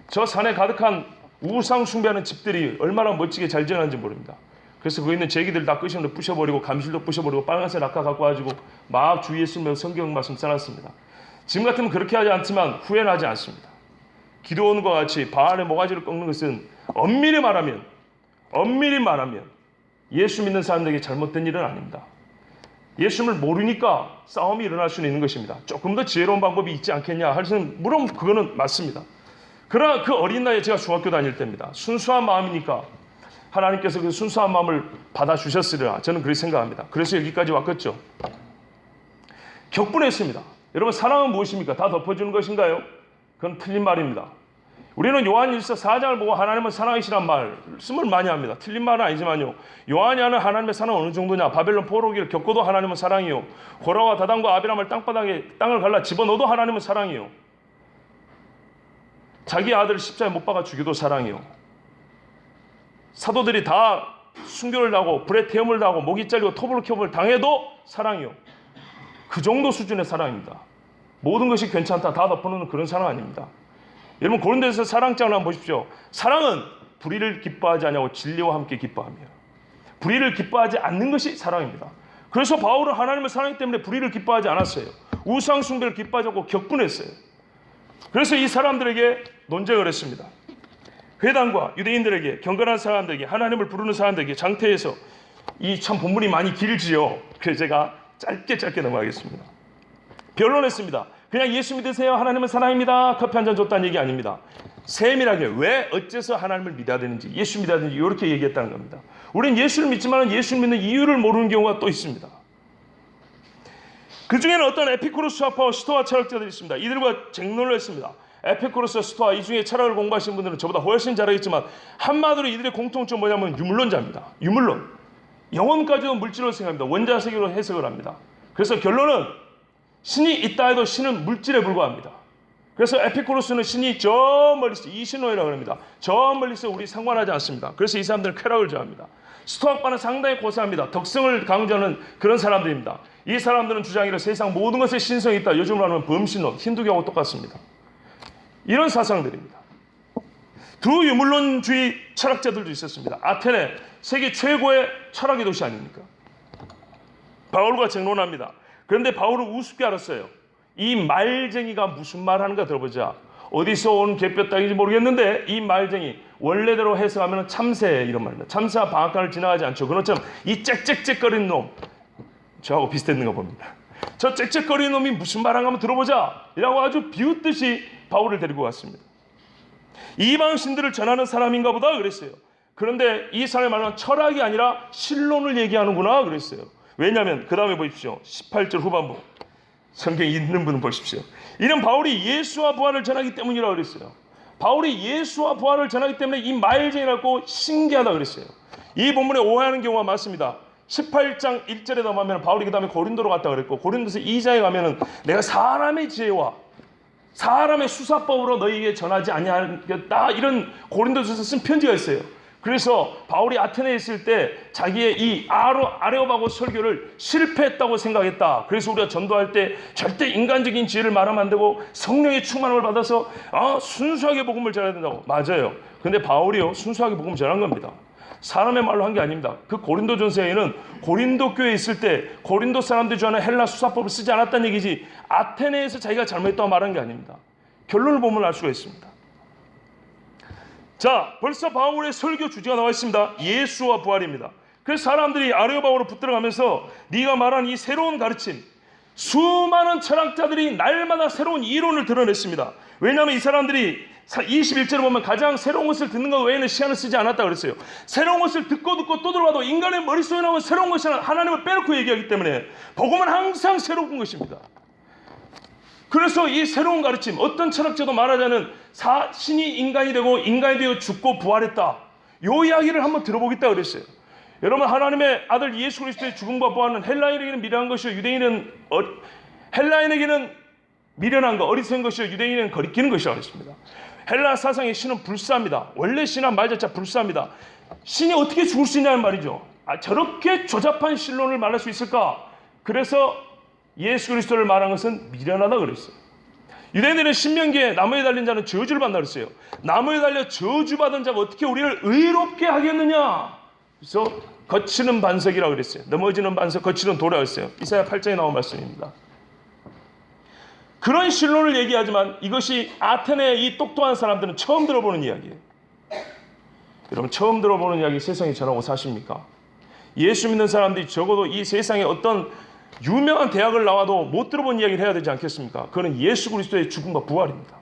[SPEAKER 1] 저 산에 가득한 우상 숭배하는 집들이 얼마나 멋지게 잘 지어놨는지 모릅니다. 그래서 거기 있는 제기들 다 끄시면 부셔버리고 감실도 부셔버리고 빨간색 락카 갖고 와가지고 막 주위에 쓰면서 성경 말씀 써놨습니다. 지금 같으면 그렇게 하지 않지만 후회는 하지 않습니다. 기도원과 같이 바알의 모가지를 꺾는 것은 엄밀히 말하면 예수 믿는 사람들에게 잘못된 일은 아닙니다. 예수님을 모르니까 싸움이 일어날 수는 있는 것입니다. 조금 더 지혜로운 방법이 있지 않겠냐 하시는, 물론 그거는 맞습니다. 그러나 그 어린 나이에 제가 중학교 다닐 때입니다. 순수한 마음이니까 하나님께서 그 순수한 마음을 받아주셨으리라 저는 그렇게 생각합니다. 그래서 여기까지 왔겠죠. 격분했습니다. 여러분, 사랑은 무엇입니까? 다 덮어주는 것인가요? 그건 틀린 말입니다. 우리는 요한일서 4장을 보고 하나님은 사랑이시란 말씀을 많이 합니다. 틀린 말은 아니지만요. 요한이 하는 하나님의 사랑은 어느 정도냐? 바벨론 포로기를 겪고도 하나님은 사랑이요. 고라와 다단과 아비람을 땅을 갈라 집어넣어도 하나님은 사랑이요. 자기 아들을 십자가에 못 박아 죽여도 사랑이요. 사도들이 다 순교를 당하고 불에 태움을 당하고 목이 잘리고 토벌을 당해도 사랑이요. 그 정도 수준의 사랑입니다. 모든 것이 괜찮다 다 덮어놓는 그런 사랑 아닙니다. 여러분, 고린도에서 사랑장을 한번 보십시오. 사랑은 불의를 기뻐하지 않냐고 진리와 함께 기뻐하며, 불의를 기뻐하지 않는 것이 사랑입니다. 그래서 바울은 하나님의 사랑이기 때문에 불의를 기뻐하지 않았어요. 우상 숭배를 기뻐하지 않고 격분했어요. 그래서 이 사람들에게 논쟁을 했습니다. 회당과 유대인들에게, 경건한 사람들에게, 하나님을 부르는 사람들에게 장태에서 이 참 본문이 많이 길지요. 그래서 제가 짧게 넘어가겠습니다. 변론했습니다. 그냥 예수 믿으세요, 하나님은 사랑입니다, 커피 한 잔 줬다는 얘기 아닙니다. 세밀하게 왜 어째서 하나님을 믿어야 되는지, 예수 믿어야 되는지 이렇게 얘기했다는 겁니다. 우리는 예수를 믿지만 예수를 믿는 이유를 모르는 경우가 또 있습니다. 그 중에는 어떤 에피쿠로스 학파와 스토아 철학자들이 있습니다. 이들과 쟁론을 했습니다. 에피쿠로스, 스토아, 이 중에 철학을 공부하신 분들은 저보다 훨씬 잘하겠지만 한마디로 이들의 공통점 뭐냐면 유물론자입니다. 유물론. 영혼까지도 물질로 생각합니다. 원자세계로 해석을 합니다. 그래서 결론은 신이 있다 해도 신은 물질에 불과합니다. 그래서 에피쿠로스는 신이 저 멀리 있어, 이신호이라고 합니다. 저 멀리 있어 우리 상관하지 않습니다. 그래서 이 사람들은 쾌락을 좋아합니다. 스토아파는 상당히 고상합니다. 덕성을 강조하는 그런 사람들입니다. 이 사람들은 주장이라 세상 모든 것에 신성이 있다. 요즘으로 하면 범신론, 힌두교하고 똑같습니다. 이런 사상들입니다. 두 유물론주의 철학자들도 있었습니다. 아테네, 세계 최고의 철학의 도시 아닙니까? 바울과 쟁론합니다. 그런데 바울은 우습게 알았어요. 이 말쟁이가 무슨 말 하는가 들어보자. 어디서 온 개뼈딱인지 모르겠는데 이 말쟁이 원래대로 해석하면 참새 이런 말입니다. 참새가 방앗간을 지나가지 않죠. 그것처럼 이 짹짹짹거리는 놈, 저하고 비슷했는 거 봅니다. 저 짹짹거리는 놈이 무슨 말 하는가 한번 들어보자 이라고 아주 비웃듯이 바울을 데리고 갔습니다. 이방 신들을 전하는 사람인가 보다 그랬어요. 그런데 이 사람의 말은 철학이 아니라 신론을 얘기하는구나 그랬어요. 왜냐하면 그 다음에 보십시오. 18절 후반부. 성경 읽는 분은 보십시오. 이는 바울이 예수와 부활을 전하기 때문이라고 그랬어요. 바울이 예수와 부활을 전하기 때문에 이 말쟁이라고 신기하다 그랬어요. 이 본문에 오해하는 경우가 많습니다. 18장 1절에 넘어가면 바울이 그 다음에 고린도로 갔다 그랬고, 고린도서 2장에 가면은 내가 사람의 지혜와 사람의 수사법으로 너희에게 전하지 아니하겠다, 이런 고린도서에서 쓴 편지가 있어요. 그래서 바울이 아테네에 있을 때 자기의 이 아레오바고 설교를 실패했다고 생각했다. 그래서 우리가 전도할 때 절대 인간적인 지혜를 말하면 안 되고 성령의 충만함을 받아서 순수하게 복음을 전해야 된다고. 맞아요. 근데 바울이요, 순수하게 복음을 전한 겁니다. 사람의 말로 한 게 아닙니다. 그 고린도 전서에는 고린도 교회에 있을 때 고린도 사람들이 좋아하는 헬라 수사법을 쓰지 않았다는 얘기지, 아테네에서 자기가 잘못했다고 말한 게 아닙니다. 결론을 보면 알 수가 있습니다. 자, 벌써 바울의 설교 주제가 나와 있습니다. 예수와 부활입니다. 그래서 사람들이 아레오바고로 붙들어가면서 네가 말한 이 새로운 가르침, 수많은 철학자들이 날마다 새로운 이론을 드러냈습니다. 왜냐하면 이 사람들이 21절에 보면 가장 새로운 것을 듣는 것 외에는 시간을 쓰지 않았다 그랬어요. 새로운 것을 듣고 또 들어봐도 인간의 머릿속에 나오는 새로운 것이 하나님을 빼놓고 얘기하기 때문에 복음은 항상 새로운 것입니다. 그래서 이 새로운 가르침, 어떤 철학자도 말하자는 신이 인간이 되고 인간이 되어 죽고 부활했다, 이 이야기를 한번 들어보겠다 그랬어요. 여러분, 하나님의 아들 예수 그리스도의 죽음과 부활은 헬라인에게는 미련한 것이요 헬라인에게는 미련한 것, 어리석은 것이요 유대인에게는 거리끼는 것이라고 했습니다. 헬라 사상의 신은 불사합니다. 원래 신한 말 자체가 불사합니다. 신이 어떻게 죽을 수 있냐는 말이죠. 저렇게 조잡한 신론을 말할 수 있을까? 그래서 예수 그리스도를 말한 것은 미련하다 그랬어요. 유대인들은 신명기에 나무에 달린 자는 저주를 받는다 그랬어요. 나무에 달려 저주받은 자가 어떻게 우리를 의롭게 하겠느냐? 그래서 거치는 반석이라고 그랬어요. 넘어지는 반석, 거치는 돌이라고 했어요. 이사야 8장에 나온 말씀입니다. 그런 신론을 얘기하지만 이것이 아테네의 이 똑똑한 사람들은 처음 들어보는 이야기예요. 여러분, 처음 들어보는 이야기 세상에 전하고 사십니까? 예수 믿는 사람들이 적어도 이 세상에 어떤 유명한 대학을 나와도 못 들어본 이야기를 해야 되지 않겠습니까? 그거는 예수 그리스도의 죽음과 부활입니다.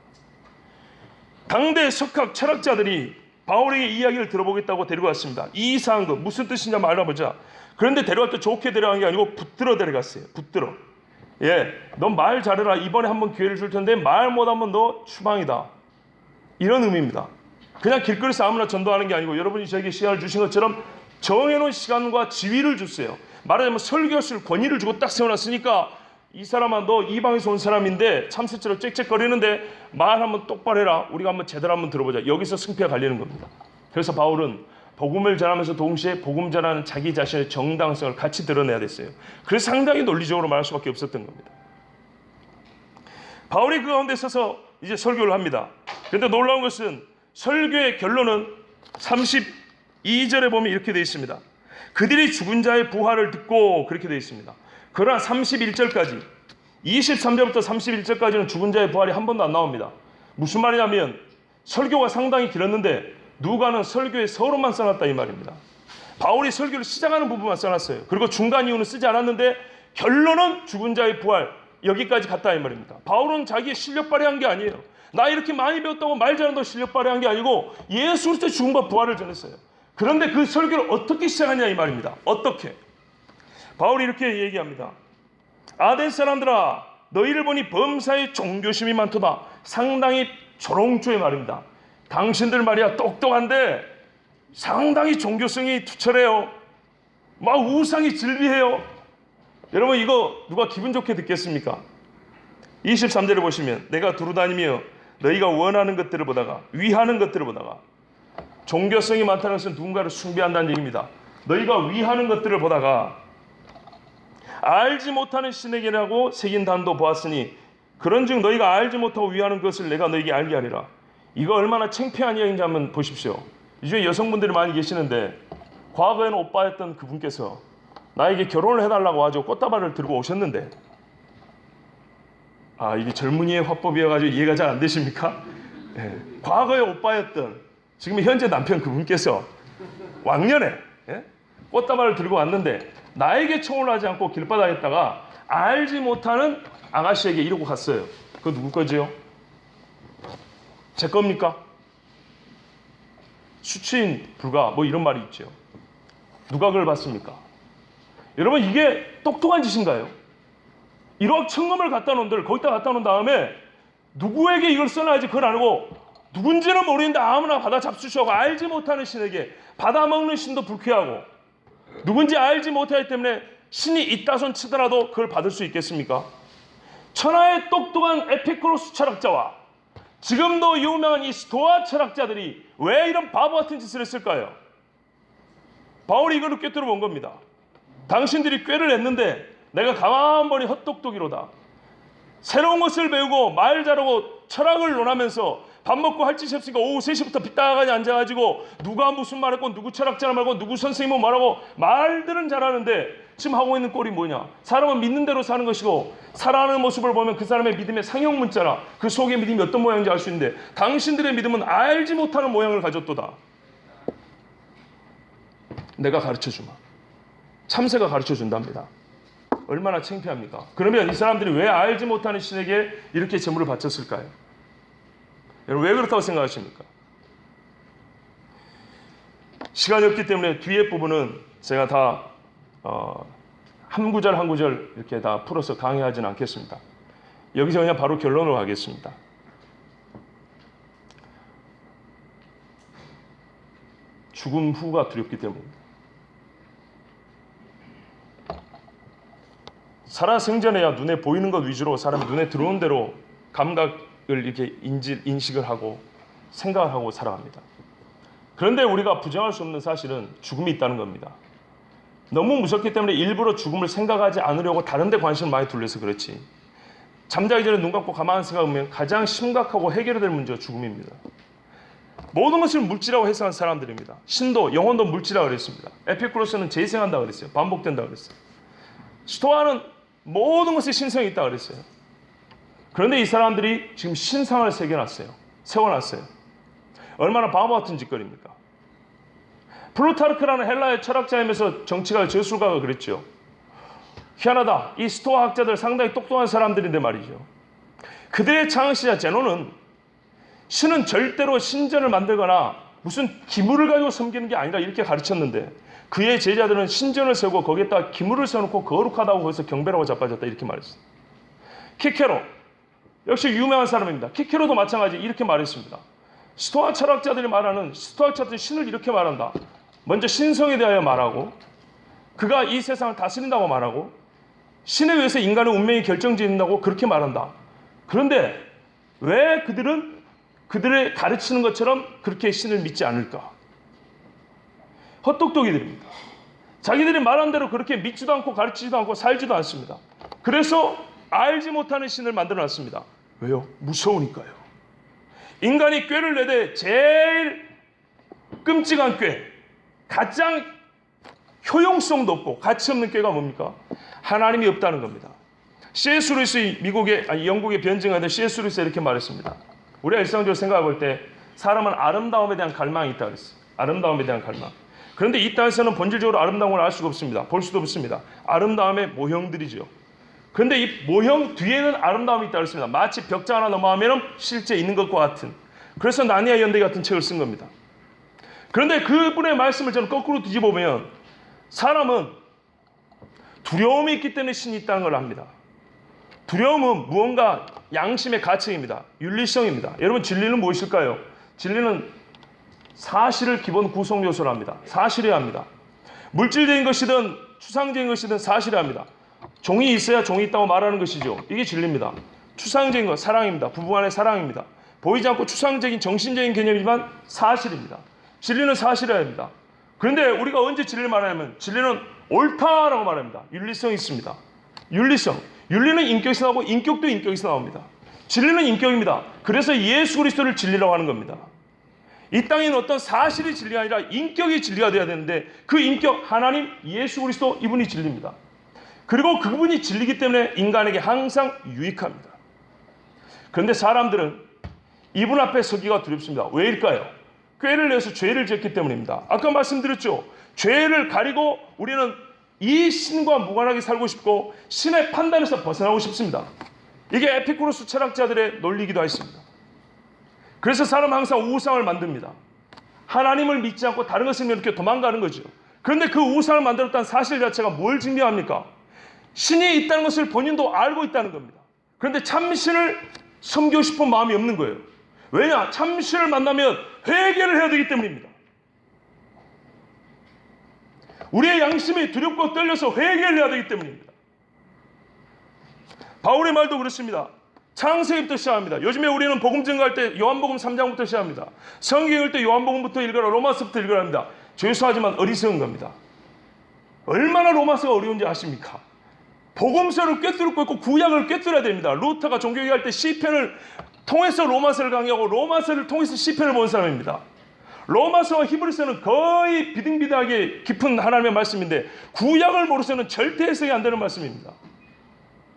[SPEAKER 1] 당대 석학 철학자들이 바울에게 이야기를 들어보겠다고 데리고 왔습니다. 이 이상한 거 무슨 뜻인지 한번 알아보자. 그런데 데려갈 때 좋게 데려간 게 아니고 붙들어 데려갔어요. 붙들어. 너 말 잘해라. 이번에 한번 기회를 줄 텐데 말 못하면 너 추방이다. 이런 의미입니다. 그냥 길거리에서 아무나 전도하는 게 아니고 여러분이 저에게 시간을 주신 것처럼 정해놓은 시간과 지위를 줬어요. 말하자면 설교할 권위를 주고 딱 세워놨으니까 이 사람아, 너 이방에서 온 사람인데 참새처럼 짹짹거리는데 말 한번 똑바로 해라. 우리가 한번 제대로 한번 들어보자. 여기서 승패가 갈리는 겁니다. 그래서 바울은 복음을 전하면서 동시에 복음 전하는 자기 자신의 정당성을 같이 드러내야 됐어요. 그래서 상당히 논리적으로 말할 수밖에 없었던 겁니다. 바울이 그 가운데 서서 이제 설교를 합니다. 그런데 놀라운 것은 설교의 결론은 32절에 보면 이렇게 되어 있습니다. 그들이 죽은 자의 부활을 듣고, 그렇게 되어 있습니다. 그러나 31절까지, 23절부터 31절까지는 죽은 자의 부활이 한 번도 안 나옵니다. 무슨 말이냐면 설교가 상당히 길었는데 누가는 설교의 서론만 써놨다 이 말입니다. 바울이 설교를 시작하는 부분만 써놨어요. 그리고 중간 이유는 쓰지 않았는데 결론은 죽은 자의 부활, 여기까지 갔다 이 말입니다. 바울은 자기의 실력 발휘한 게 아니에요. 나 이렇게 많이 배웠다고 말 잘한다고 실력 발휘한 게 아니고 예수 그리스도의 죽음과 부활을 전했어요. 그런데 그 설교를 어떻게 시작하냐 이 말입니다. 어떻게? 바울이 이렇게 얘기합니다. 아덴 사람들아, 너희를 보니 범사에 종교심이 많도다. 상당히 조롱조의 말입니다. 당신들 말이야 똑똑한데 상당히 종교성이 투철해요. 막 우상이 즐비해요. 여러분, 이거 누가 기분 좋게 듣겠습니까? 23절을 보시면 내가 두루다니며 너희가 원하는 것들을 보다가, 위하는 것들을 보다가, 종교성이 많다는 것은 누군가를 숭배한다는 얘기입니다. 너희가 위하는 것들을 보다가 알지 못하는 신에게라고 새긴 단도 보았으니 그런즉 너희가 알지 못하고 위하는 것을 내가 너희에게 알게 하리라. 이거 얼마나 창피한 이야기인지 한번 보십시오. 이 중에 여성분들이 많이 계시는데 과거에는 오빠였던 그분께서 나에게 결혼을 해달라고 하죠. 꽃다발을 들고 오셨는데, 이게 젊은이의 화법이어가지고 이해가 잘 안 되십니까? 과거에 오빠였던 지금 현재 남편 그분께서 왕년에 꽃다발을 들고 왔는데 나에게 청혼을 하지 않고 길바닥에 있다가 알지 못하는 아가씨에게 이러고 갔어요. 그거 누구 거지요? 제 겁니까? 수치인 불가 뭐 이런 말이 있죠. 누가 그걸 봤습니까? 여러분, 이게 똑똑한 짓인가요? 1억 천금을 갖다 놓은들 거기다 갖다 놓은 다음에 누구에게 이걸 써놔야지 그걸 안 하고 누군지는 모르는데 아무나 받아 잡수셔고 알지 못하는 신에게, 받아먹는 신도 불쾌하고 누군지 알지 못하기 때문에 신이 이따손 치더라도 그걸 받을 수 있겠습니까? 천하의 똑똑한 에피쿠로스 철학자와 지금도 유명한 이 스토아 철학자들이 왜 이런 바보 같은 짓을 했을까요? 바울이 이걸 꿰뚫어 본 겁니다. 당신들이 꾀를 냈는데 내가 가만히 헛똑똑이로다. 새로운 것을 배우고 말 잘하고 철학을 논하면서 밥 먹고 할 짓이 없으니까 오후 3시부터 빗다가니 앉아가지고 누가 무슨 말했고 누구 철학자를 말고 누구 선생님은 말하고 말들은 잘하는데 지금 하고 있는 꼴이 뭐냐? 사람은 믿는 대로 사는 것이고 살아가는 모습을 보면 그 사람의 믿음의 상형 문자라 그 속의 믿음이 어떤 모양인지 알 수 있는데 당신들의 믿음은 알지 못하는 모양을 가졌도다. 내가 가르쳐주마. 참새가 가르쳐준답니다. 얼마나 창피합니까? 그러면 이 사람들이 왜 알지 못하는 신에게 이렇게 재물을 바쳤을까요? 여러분 왜 그렇다고 생각하십니까? 시간이 없기 때문에 뒤에 부분은 제가 다 한 구절 한 구절 이렇게 다 풀어서 강의하지는 않겠습니다. 여기서 그냥 바로 결론으로 가겠습니다. 죽음 후가 두렵기 때문입니다. 살아생전에야 눈에 보이는 것 위주로 사람이 눈에 들어온 대로 감각을 이렇게 인식을 하고 생각을 하고 살아갑니다. 그런데 우리가 부정할 수 없는 사실은 죽음이 있다는 겁니다. 너무 무섭기 때문에 일부러 죽음을 생각하지 않으려고 다른 데 관심을 많이 둘러서 그렇지. 잠자기 전에 눈 감고 가만히 생각하면 가장 심각하고 해결해야 될 문제가 죽음입니다. 모든 것을 물질이라고 해석한 사람들입니다. 신도, 영혼도 물질이라고 그랬습니다. 에피쿠로스는 재생한다고 그랬어요. 반복된다고 그랬어요. 스토아는 모든 것에 신성이 있다고 그랬어요. 그런데 이 사람들이 지금 신상을 새겨놨어요. 세워놨어요. 얼마나 바보 같은 짓거리입니까? 플루타르크라는 헬라의 철학자이면서 정치가 저술가가 그랬죠. 희한하다. 이 스토아 학자들 상당히 똑똑한 사람들인데 말이죠. 그들의 창시자 제논은 신은 절대로 신전을 만들거나 무슨 기물을 가지고 섬기는 게 아니라 이렇게 가르쳤는데 그의 제자들은 신전을 세우고 거기에다 기물을 세워놓고 거룩하다고 해서 경배라고 자빠졌다 이렇게 말했어요. 키케로 역시 유명한 사람입니다. 키케로도 마찬가지 이렇게 말했습니다. 스토아 철학자들이 말하는 스토아 철학자들이 신을 이렇게 말한다. 먼저 신성에 대하여 말하고 그가 이 세상을 다스린다고 말하고 신에 의해서 인간의 운명이 결정짓는다고 그렇게 말한다. 그런데 왜 그들은 그들의 가르치는 것처럼 그렇게 신을 믿지 않을까? 헛똑똑이들입니다. 자기들이 말한 대로 그렇게 믿지도 않고 가르치지도 않고 살지도 않습니다. 그래서 알지 못하는 신을 만들어놨습니다. 왜요? 무서우니까요. 인간이 꾀를 내되 제일 끔찍한 꾀, 가장 효용성도 없고 가치 없는 꾀가 뭡니까? 하나님이 없다는 겁니다. C.S. 루이스 영국의 변증하던 C.S. 루이스 이렇게 말했습니다. 우리가 일상적으로 생각해 볼 때 사람은 아름다움에 대한 갈망이 있다고 그랬어요. 아름다움에 대한 갈망. 그런데 이 땅에서는 본질적으로 아름다운 걸 알 수가 없습니다. 볼 수도 없습니다. 아름다움의 모형들이죠. 그런데 이 모형 뒤에는 아름다움이 있다고 했습니다. 마치 벽장 하나 넘어가면 실제 있는 것과 같은. 그래서 나니아 연대 같은 책을 쓴 겁니다. 그런데 그분의 말씀을 저는 거꾸로 뒤집어보면 사람은 두려움이 있기 때문에 신이 있다는 걸 압니다. 두려움은 무언가 양심의 가책입니다. 윤리성입니다. 여러분 진리는 무엇일까요? 진리는 사실을 기본 구성 요소로 합니다. 사실이어야 합니다. 물질적인 것이든 추상적인 것이든 사실이어야 합니다. 종이 있어야 종이 있다고 말하는 것이죠. 이게 진리입니다. 추상적인 것 사랑입니다. 부부간의 사랑입니다. 보이지 않고 추상적인 정신적인 개념이지만 사실입니다. 진리는 사실이어야 합니다. 그런데 우리가 언제 진리를 말하냐면 진리는 옳다라고 말합니다. 윤리성이 있습니다. 윤리성. 윤리는 인격에서 나오고 인격도 인격에서 나옵니다. 진리는 인격입니다. 그래서 예수 그리스도를 진리라고 하는 겁니다. 이 땅에는 어떤 사실이 진리가 아니라 인격이 진리가 되어야 되는데 그 인격 하나님 예수 그리스도 이분이 진리입니다. 그리고 그분이 진리기 때문에 인간에게 항상 유익합니다. 그런데 사람들은 이분 앞에 서기가 두렵습니다. 왜일까요? 꾀를 내서 죄를 지었기 때문입니다. 아까 말씀드렸죠. 죄를 가리고 우리는 이 신과 무관하게 살고 싶고 신의 판단에서 벗어나고 싶습니다. 이게 에피쿠로스 철학자들의 논리이기도 했습니다. 그래서 사람은 항상 우상을 만듭니다. 하나님을 믿지 않고 다른 것을 이렇게 도망가는 거죠. 그런데 그 우상을 만들었다는 사실 자체가 뭘 증명합니까? 신이 있다는 것을 본인도 알고 있다는 겁니다. 그런데 참신을 섬기고 싶은 마음이 없는 거예요. 왜냐? 참신을 만나면 회개를 해야 되기 때문입니다. 우리의 양심이 두렵고 떨려서 회개를 해야 되기 때문입니다. 바울의 말도 그렇습니다. 창세기부터 시작합니다. 요즘에 우리는 복음 증거할 때 요한복음 3장부터 시작합니다. 성경 읽을 때 요한복음부터 읽어라, 로마서부터 읽어라 합니다. 죄송하지만 어리석은 겁니다. 얼마나 로마서가 어려운지 아십니까? 복음서를 꿰뚫고 있고 구약을 꿰뚫어야 됩니다. 루터가 종교개혁할 때 시편을 통해서 로마서를 강의하고 로마서를 통해서 시편을 본 사람입니다. 로마서와 히브리서는 거의 비등비등하게 깊은 하나님의 말씀인데 구약을 모르서는 절대 해석이 안 되는 말씀입니다.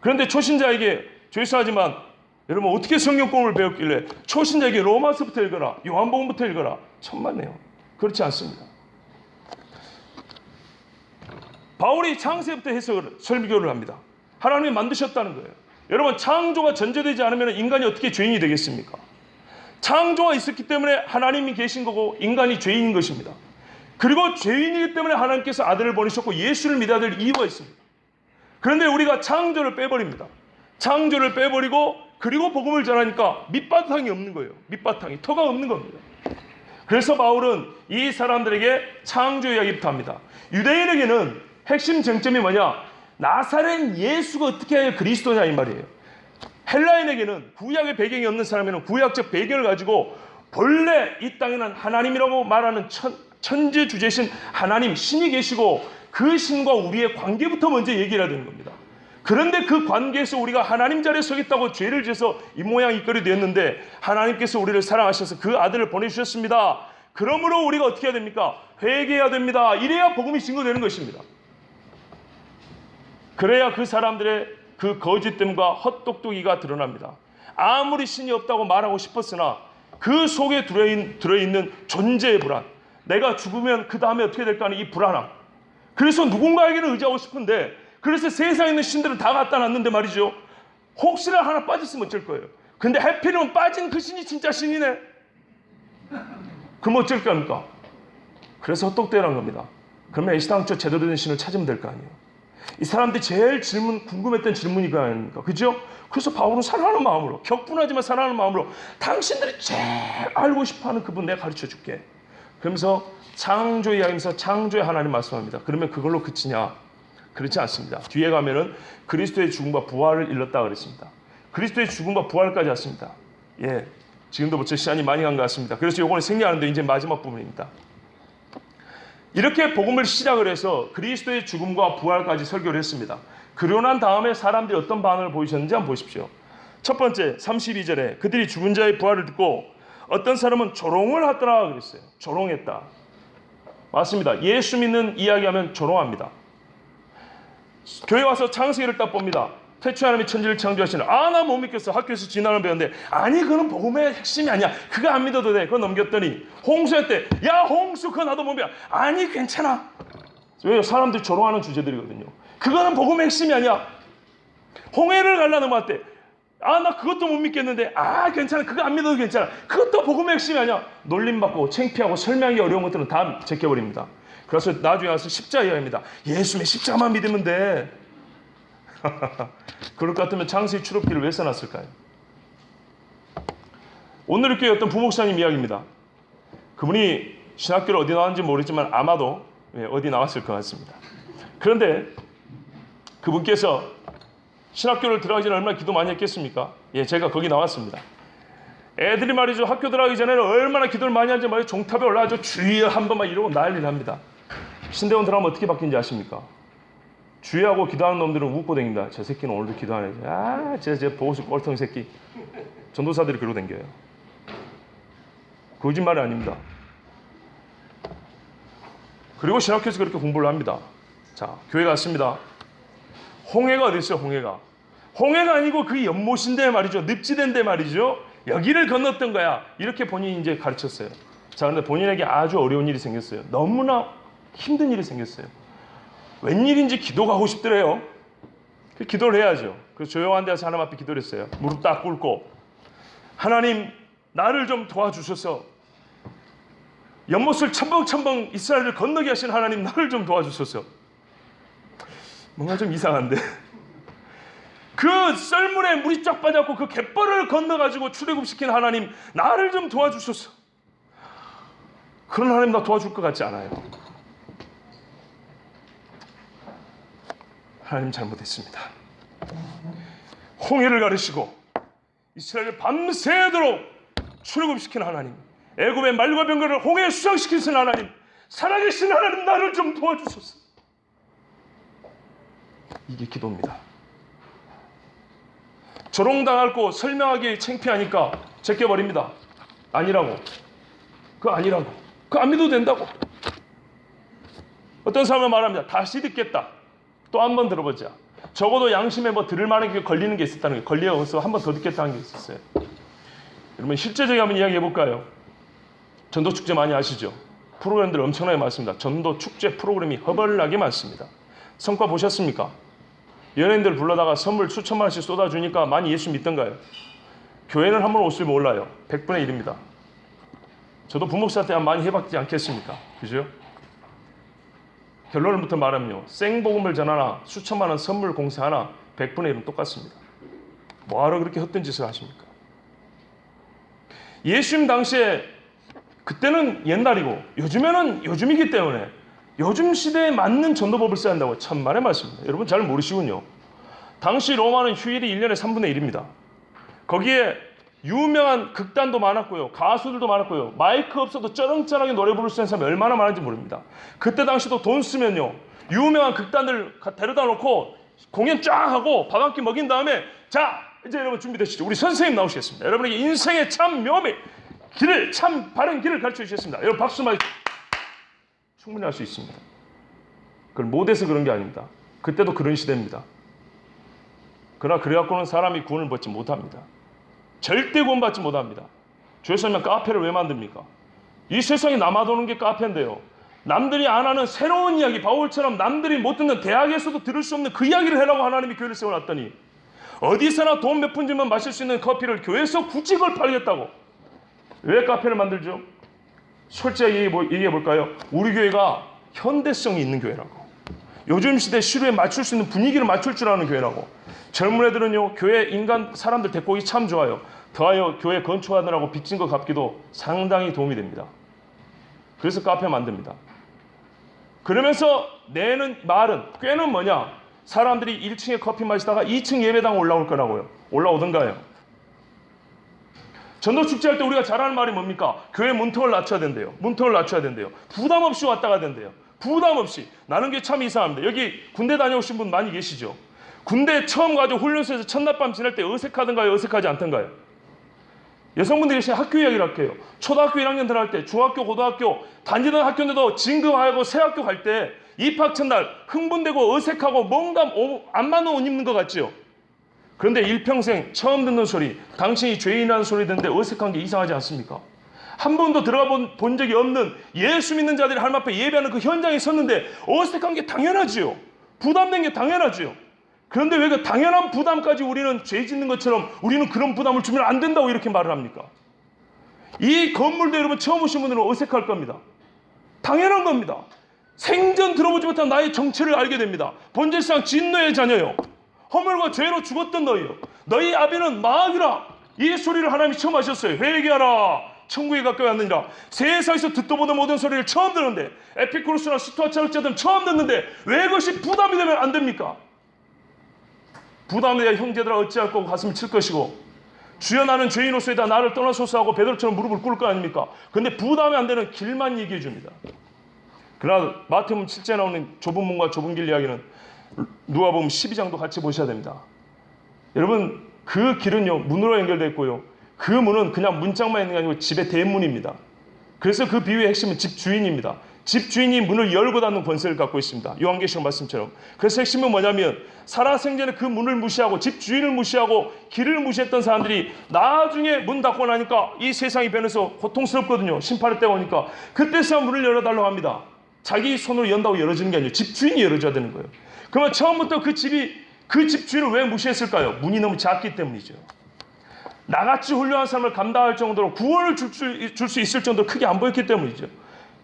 [SPEAKER 1] 그런데 초신자에게 죄송하지만 여러분 어떻게 성경 공부를 배웠길래 초신자에게 로마서부터 읽어라, 요한복음부터 읽어라. 천만에요. 그렇지 않습니다. 바울이 창세부터 해석을 설교를 합니다. 하나님이 만드셨다는 거예요. 여러분 창조가 전제되지 않으면 인간이 어떻게 죄인이 되겠습니까? 창조가 있었기 때문에 하나님이 계신 거고 인간이 죄인인 것입니다. 그리고 죄인이기 때문에 하나님께서 아들을 보내셨고 예수를 믿어야 될 이유가 있습니다. 그런데 우리가 창조를 빼버립니다. 창조를 빼버리고 그리고 복음을 전하니까 밑바탕이 없는 거예요. 밑바탕이, 터가 없는 겁니다. 그래서 바울은 이 사람들에게 창조 이야기부터 합니다. 유대인에게는 핵심 쟁점이 뭐냐? 나사렛 예수가 어떻게 해야 그리스도냐 이 말이에요. 헬라인에게는 구약의 배경이 없는 사람에는 구약적 배경을 가지고 본래 이 땅에는 하나님이라고 말하는 천지주제신 하나님, 신이 계시고 그 신과 우리의 관계부터 먼저 얘기를 해야 되는 겁니다. 그런데 그 관계에서 우리가 하나님 자리에 서겠다고 죄를 지어서 이 모양 이 꼴이 되었는데 하나님께서 우리를 사랑하셔서 그 아들을 보내주셨습니다. 그러므로 우리가 어떻게 해야 됩니까? 회개해야 됩니다. 이래야 복음이 증거되는 것입니다. 그래야 그 사람들의 그 거짓됨과 헛똑똑이가 드러납니다. 아무리 신이 없다고 말하고 싶었으나 그 속에 들어있는 존재의 불안, 내가 죽으면 그 다음에 어떻게 될까 하는 이 불안함, 그래서 누군가에게는 의지하고 싶은데 그래서 세상에 있는 신들을 다 갖다 놨는데 말이죠. 혹시나 하나 빠졌으면 어쩔 거예요. 근데 해필이면 빠진 그 신이 진짜 신이네. 그럼 어쩔 겁니까? 그래서 헛똑대라는 겁니다. 그러면 애시당초 제대로 된 신을 찾으면 될 거 아니에요. 이 사람들이 제일 궁금했던 질문이 그 아닙니까? 그죠? 그래서 바울은 사랑하는 마음으로, 격분하지만 사랑하는 마음으로 당신들이 제일 알고 싶어하는 그분 내가 가르쳐 줄게. 그러면서 창조 이야기하면서 창조의 하나님 말씀합니다. 그러면 그걸로 그치냐? 그렇지 않습니다. 뒤에 가면은 그리스도의 죽음과 부활을 일렀다 그랬습니다. 그리스도의 죽음과 부활까지 왔습니다. 예, 지금도 벌써 시간이 많이 간 것 같습니다. 그래서 요거는 생략하는데 이제 마지막 부분입니다. 이렇게 복음을 시작을 해서 그리스도의 죽음과 부활까지 설교를 했습니다. 그러고 난 다음에 사람들이 어떤 반응을 보이셨는지 한번 보십시오. 첫 번째 32절에 그들이 죽은 자의 부활을 듣고 어떤 사람은 조롱을 하더라 그랬어요. 조롱했다. 맞습니다. 예수 믿는 이야기하면 조롱합니다. 교회 와서 창세기를 딱 봅니다. 태초에 하나님이 천지를 창조하시는, 나 못 믿겠어. 학교에서 진화를 배웠는데, 아니 그건 복음의 핵심이 아니야. 그거 안 믿어도 돼. 그거 넘겼더니 홍수할 때, 야 홍수 그거 나도 못 믿어. 아니 괜찮아. 왜요? 사람들이 조롱하는 주제들이거든요. 그거는 복음의 핵심이 아니야. 홍해를 갈라 넘어갈 때, 나 그것도 못 믿겠는데, 괜찮아. 그거 안 믿어도 괜찮아. 그것도 복음의 핵심이 아니야. 놀림받고 창피하고 설명하기 어려운 것들은 다 제껴버립니다. 그래서 나중에 와서 십자가 이야기합니다. 예수의 십자가만 믿으면 돼. 그럴 것 같으면 창세기 출애굽기를 왜 써놨을까요? 오늘 교회 어떤 부목사님 이야기입니다. 그분이 신학교를 어디 나왔는지 모르지만 아마도 어디 나왔을 것 같습니다. 그런데 그분께서 신학교를 들어가기 전에 얼마나 기도 많이 했겠습니까? 제가 거기 나왔습니다. 애들이 말이죠. 학교 들어가기 전에는 얼마나 기도를 많이 하는지 말이죠. 종탑에 올라가죠. 주여 한 번만 이러고 난리를 합니다. 신대원 들어가면 어떻게 바뀐지 아십니까? 주의하고 기도하는 놈들은 웃고 다닙니다. 저 새끼는 오늘도 기도 안 해. 쟤 보고서 꼴통 새끼. 전도사들이 그러고 다녀요. 거짓말이 아닙니다. 그리고 신학교에서 그렇게 공부를 합니다. 자, 교회 갔습니다. 홍해가 어디 있어요? 홍해가 아니고 그 연못인데 말이죠. 늪지대인데 말이죠. 여기를 건넜던 거야. 이렇게 본인이 이제 가르쳤어요. 자, 근데 본인에게 아주 어려운 일이 생겼어요. 너무나 힘든 일이 생겼어요. 웬일인지 기도가 하고 싶더래요. 기도를 해야죠. 그래서 조용한 데서 하나님 앞에 기도를 했어요. 무릎 딱 꿇고, 하나님 나를 좀 도와주셔서, 연못을 첨벙첨벙 이스라엘을 건너게 하신 하나님 나를 좀 도와주셔서. 뭔가 좀 이상한데, 그 썰물에 물이 쫙 빠졌고 그 갯벌을 건너가지고 출애굽시킨 하나님 나를 좀 도와주셔서. 그런 하나님 나 도와줄 것 같지 않아요. 하나님 잘못했습니다. 홍해를 가르시고 이스라엘을 밤새도록 출애굽시킨 하나님, 애굽의 말과 병거를 홍해에 수장시키신 하나님, 살아계신 하나님 나를 좀 도와주소서. 이게 기도입니다. 조롱당할 거 설명하기 창피하니까 제껴버립니다. 아니라고. 그거 아니라고. 그거 안 믿어도 된다고. 어떤 사람은 말합니다. 다시 듣겠다. 또 한 번 들어보자. 적어도 양심에 들을 만한 게 걸리는 게 있었다는 게, 걸려서 한 번 더 듣겠다는 게 있었어요. 여러분 실제적인 한번 이야기해 볼까요? 전도축제 많이 아시죠? 프로그램들 엄청나게 많습니다. 전도축제 프로그램이 허벌나게 많습니다. 성과 보셨습니까? 연예인들 불러다가 선물 수천만 원씩 쏟아주니까 많이 예수 믿던가요? 교회는 한 번 오시면 몰라요. 100분의 1입니다. 저도 부목사 때 많이 해봤지 않겠습니까? 그죠? 결론부터 말하면요. 생복음을 전하나 수천만 원 선물 공세하나 100분의 1은 똑같습니다. 뭐하러 그렇게 헛된 짓을 하십니까? 예수님 당시에 그때는 옛날이고 요즘에는 요즘이기 때문에 요즘 시대에 맞는 전도법을 써야 한다고 천만의 말씀입니다. 여러분 잘 모르시군요. 당시 로마는 휴일이 1년에 3분의 1입니다. 거기에 유명한 극단도 많았고요. 가수들도 많았고요. 마이크 없어도 쩌렁쩌렁하게 노래 부를 수 있는 사람이 얼마나 많은지 모릅니다. 그때 당시도 돈 쓰면요. 유명한 극단들 데려다 놓고 공연 쫙 하고 밥 한 끼 먹인 다음에 자 이제 여러분 준비되시죠. 우리 선생님 나오시겠습니다. 여러분에게 인생의 참 묘미 길을 참 바른 길을 가르쳐 주셨습니다. 여러분 박수 많이 충분히 할 수 있습니다. 그걸 못해서 그런 게 아닙니다. 그때도 그런 시대입니다. 그러나 그래갖고는 사람이 구원을 받지 못합니다. 절대 구원받지 못합니다. 주였으면 카페를 왜 만듭니까? 이 세상에 남아도는 게 카페인데요. 남들이 안 하는 새로운 이야기, 바울처럼 남들이 못 듣는 대학에서도 들을 수 없는 그 이야기를 하라고 하나님이 교회를 세워놨더니 어디서나 돈 몇 푼 주면 마실 수 있는 커피를 교회에서 굳이 그걸 팔겠다고. 왜 카페를 만들죠? 솔직하게 얘기해 볼까요? 우리 교회가 현대성이 있는 교회라고. 요즘 시대 시류에 맞출 수 있는 분위기를 맞출 줄 아는 교회라고. 젊은 애들은요, 교회 인간 사람들 데리고 오기 참 좋아요. 더하여 교회 건축하느라고 빚진 거 갚기도 상당히 도움이 됩니다. 그래서 카페 만듭니다. 그러면서 내는 말은, 꾀는 뭐냐? 사람들이 1층에 커피 마시다가 2층 예배당 올라올 거라고요. 올라오던가요. 전도축제할 때 우리가 잘하는 말이 뭡니까? 교회 문턱을 낮춰야 된대요. 문턱을 낮춰야 된대요. 부담 없이 왔다가 된대요. 부담 없이. 나는 게 참 이상합니다. 여기 군대 다녀오신 분 많이 계시죠? 군대 처음 가지고 훈련소에서 첫날밤 지날 때 어색하던가요? 어색하지 않던가요? 여성분들이 계신 학교 이야기를 할게요. 초등학교 1학년 들어갈 때, 중학교, 고등학교, 다니던 학교인데도 진급하고 새 학교 갈 때 입학 첫날 흥분되고 어색하고 뭔가 안 맞는 옷 입는 것 같지요? 그런데 일평생 처음 듣는 소리, 당신이 죄인이라는 소리 듣는데 어색한 게 이상하지 않습니까? 한 번도 들어가 본 적이 없는 예수 믿는 자들이 하나님 앞에 예배하는 그 현장에 섰는데 어색한 게 당연하지요. 부담된 게 당연하지요. 그런데 왜 그 당연한 부담까지 우리는 죄 짓는 것처럼 우리는 그런 부담을 주면 안 된다고 이렇게 말을 합니까? 이 건물도 여러분 처음 오신 분들은 어색할 겁니다. 당연한 겁니다. 생전 들어보지 못한 나의 정체를 알게 됩니다. 본질상 진노의 자녀요. 허물과 죄로 죽었던 너희요. 너희 아비는 마귀라. 이 소리를 하나님이 처음 하셨어요. 회개하라. 천국에 가까이 왔느니라. 세상에서 듣도 보도 모든 소리를 처음 듣는데 에피쿠로스나 스토아 철학자들은 처음 듣는데 왜 그것이 부담이 되면 안 됩니까? 부담에 대해 형제들아 어찌할 거고 가슴을 칠 것이고 주여 나는 죄인으로서이다 나를 떠나소서 하고 베드로처럼 무릎을 꿇을 거 아닙니까? 그런데 부담이 안 되는 길만 얘기해 줍니다. 그러나 마태복음 7장에 나오는 좁은 문과 좁은 길 이야기는 누가복음 12장도 같이 보셔야 됩니다. 여러분 그 길은요 문으로 연결되어 있고요. 그 문은 그냥 문짝만 있는 게 아니고 집의 대문입니다. 그래서 그 비유의 핵심은 집주인입니다. 집주인이 문을 열고 닫는 권세를 갖고 있습니다. 요한계시록 말씀처럼. 그래서 핵심은 뭐냐면 살아생전에 그 문을 무시하고 집주인을 무시하고 길을 무시했던 사람들이 나중에 문 닫고 나니까 이 세상이 변해서 고통스럽거든요. 심판의 때가 오니까 그때서 문을 열어달라고 합니다. 자기 손으로 연다고 열어주는 게 아니에요. 집주인이 열어줘야 되는 거예요. 그러면 처음부터 그 집주인을 왜 무시했을까요? 문이 너무 작기 때문이죠. 나같이 훌륭한 삶을 감당할 정도로 구원을 줄 수 있을 정도로 크게 안 보였기 때문이죠.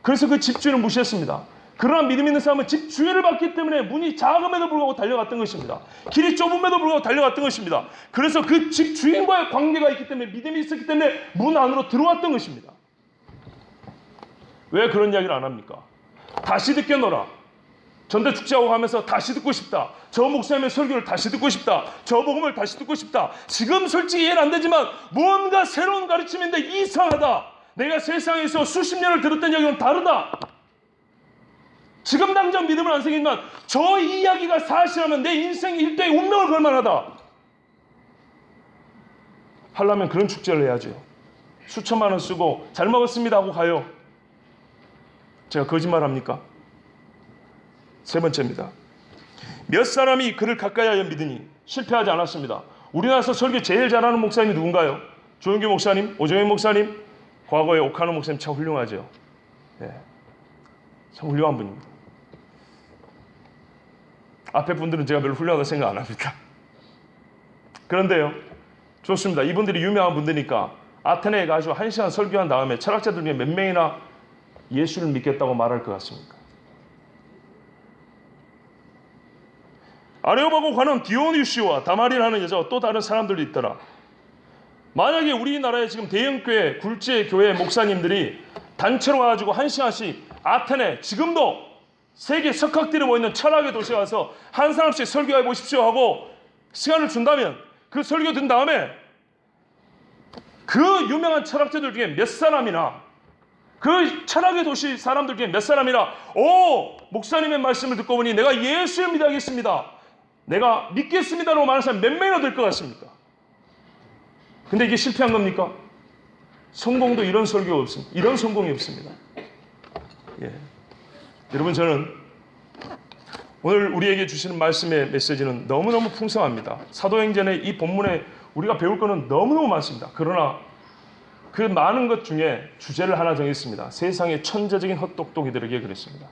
[SPEAKER 1] 그래서 그 집주인을 무시했습니다. 그러나 믿음 있는 사람은 집주인을 받기 때문에 문이 작음에도 불구하고 달려갔던 것입니다. 길이 좁음에도 불구하고 달려갔던 것입니다. 그래서 그 집주인과의 관계가 있기 때문에 믿음이 있었기 때문에 문 안으로 들어왔던 것입니다. 왜 그런 이야기를 안 합니까? 다시 듣겠노라. 전도축제하고 가면서 다시 듣고 싶다. 저 목사님의 설교를 다시 듣고 싶다. 저 복음을 다시 듣고 싶다. 지금 솔직히 이해는 안 되지만 뭔가 새로운 가르침인데 이상하다. 내가 세상에서 수십 년을 들었던 이야기는 다르다. 지금 당장 믿음을 안 생기지만 저 이야기가 사실이라면 내 인생 일대의 운명을 걸만하다. 하려면 그런 축제를 해야죠. 수천만 원 쓰고 잘 먹었습니다 하고 가요. 제가 거짓말합니까? 세 번째입니다. 몇 사람이 그를 가까이하여 믿으니 실패하지 않았습니다. 우리나라에서 설교 제일 잘하는 목사님이 누군가요? 조영규 목사님, 오정현 목사님, 과거에 옥하는 목사님 참 훌륭하죠. 네. 참 훌륭한 분입니다. 앞에 분들은 제가 별로 훌륭하다고 생각 안 합니다. 그런데요, 좋습니다. 이분들이 유명한 분들이니까 아테네에 가서 1시간 설교한 다음에 철학자들 중에 몇 명이나 예수를 믿겠다고 말할 것 같습니까? 아레오바고 관원 디오니시와 다마리라는 여자와 또 다른 사람들도 있더라. 만약에 우리나라에 지금 대형교회, 굴지교회 목사님들이 단체로 와가지고 1시간씩 아테네, 지금도 세계 석학들이 모이는 철학의 도시에 와서 한 사람씩 설교해 보십시오 하고 시간을 준다면 그 설교 든 다음에 그 유명한 철학자들 중에 몇 사람이나 그 철학의 도시 사람들 중에 몇 사람이나 목사님의 말씀을 듣고 보니 내가 예수를 믿어야겠습니다, 내가 믿겠습니다라고 말하는 사람이 몇 명이나 될 것 같습니까? 근데 이게 실패한 겁니까? 성공도 이런 설교가 없습니다. 이런 성공이 없습니다. 예. 여러분, 저는 오늘 우리에게 주시는 말씀의 메시지는 너무너무 풍성합니다. 사도행전의 이 본문에 우리가 배울 것은 너무너무 많습니다. 그러나 그 많은 것 중에 주제를 하나 정했습니다. 세상의 천재적인 헛똑똑이들에게 그랬습니다.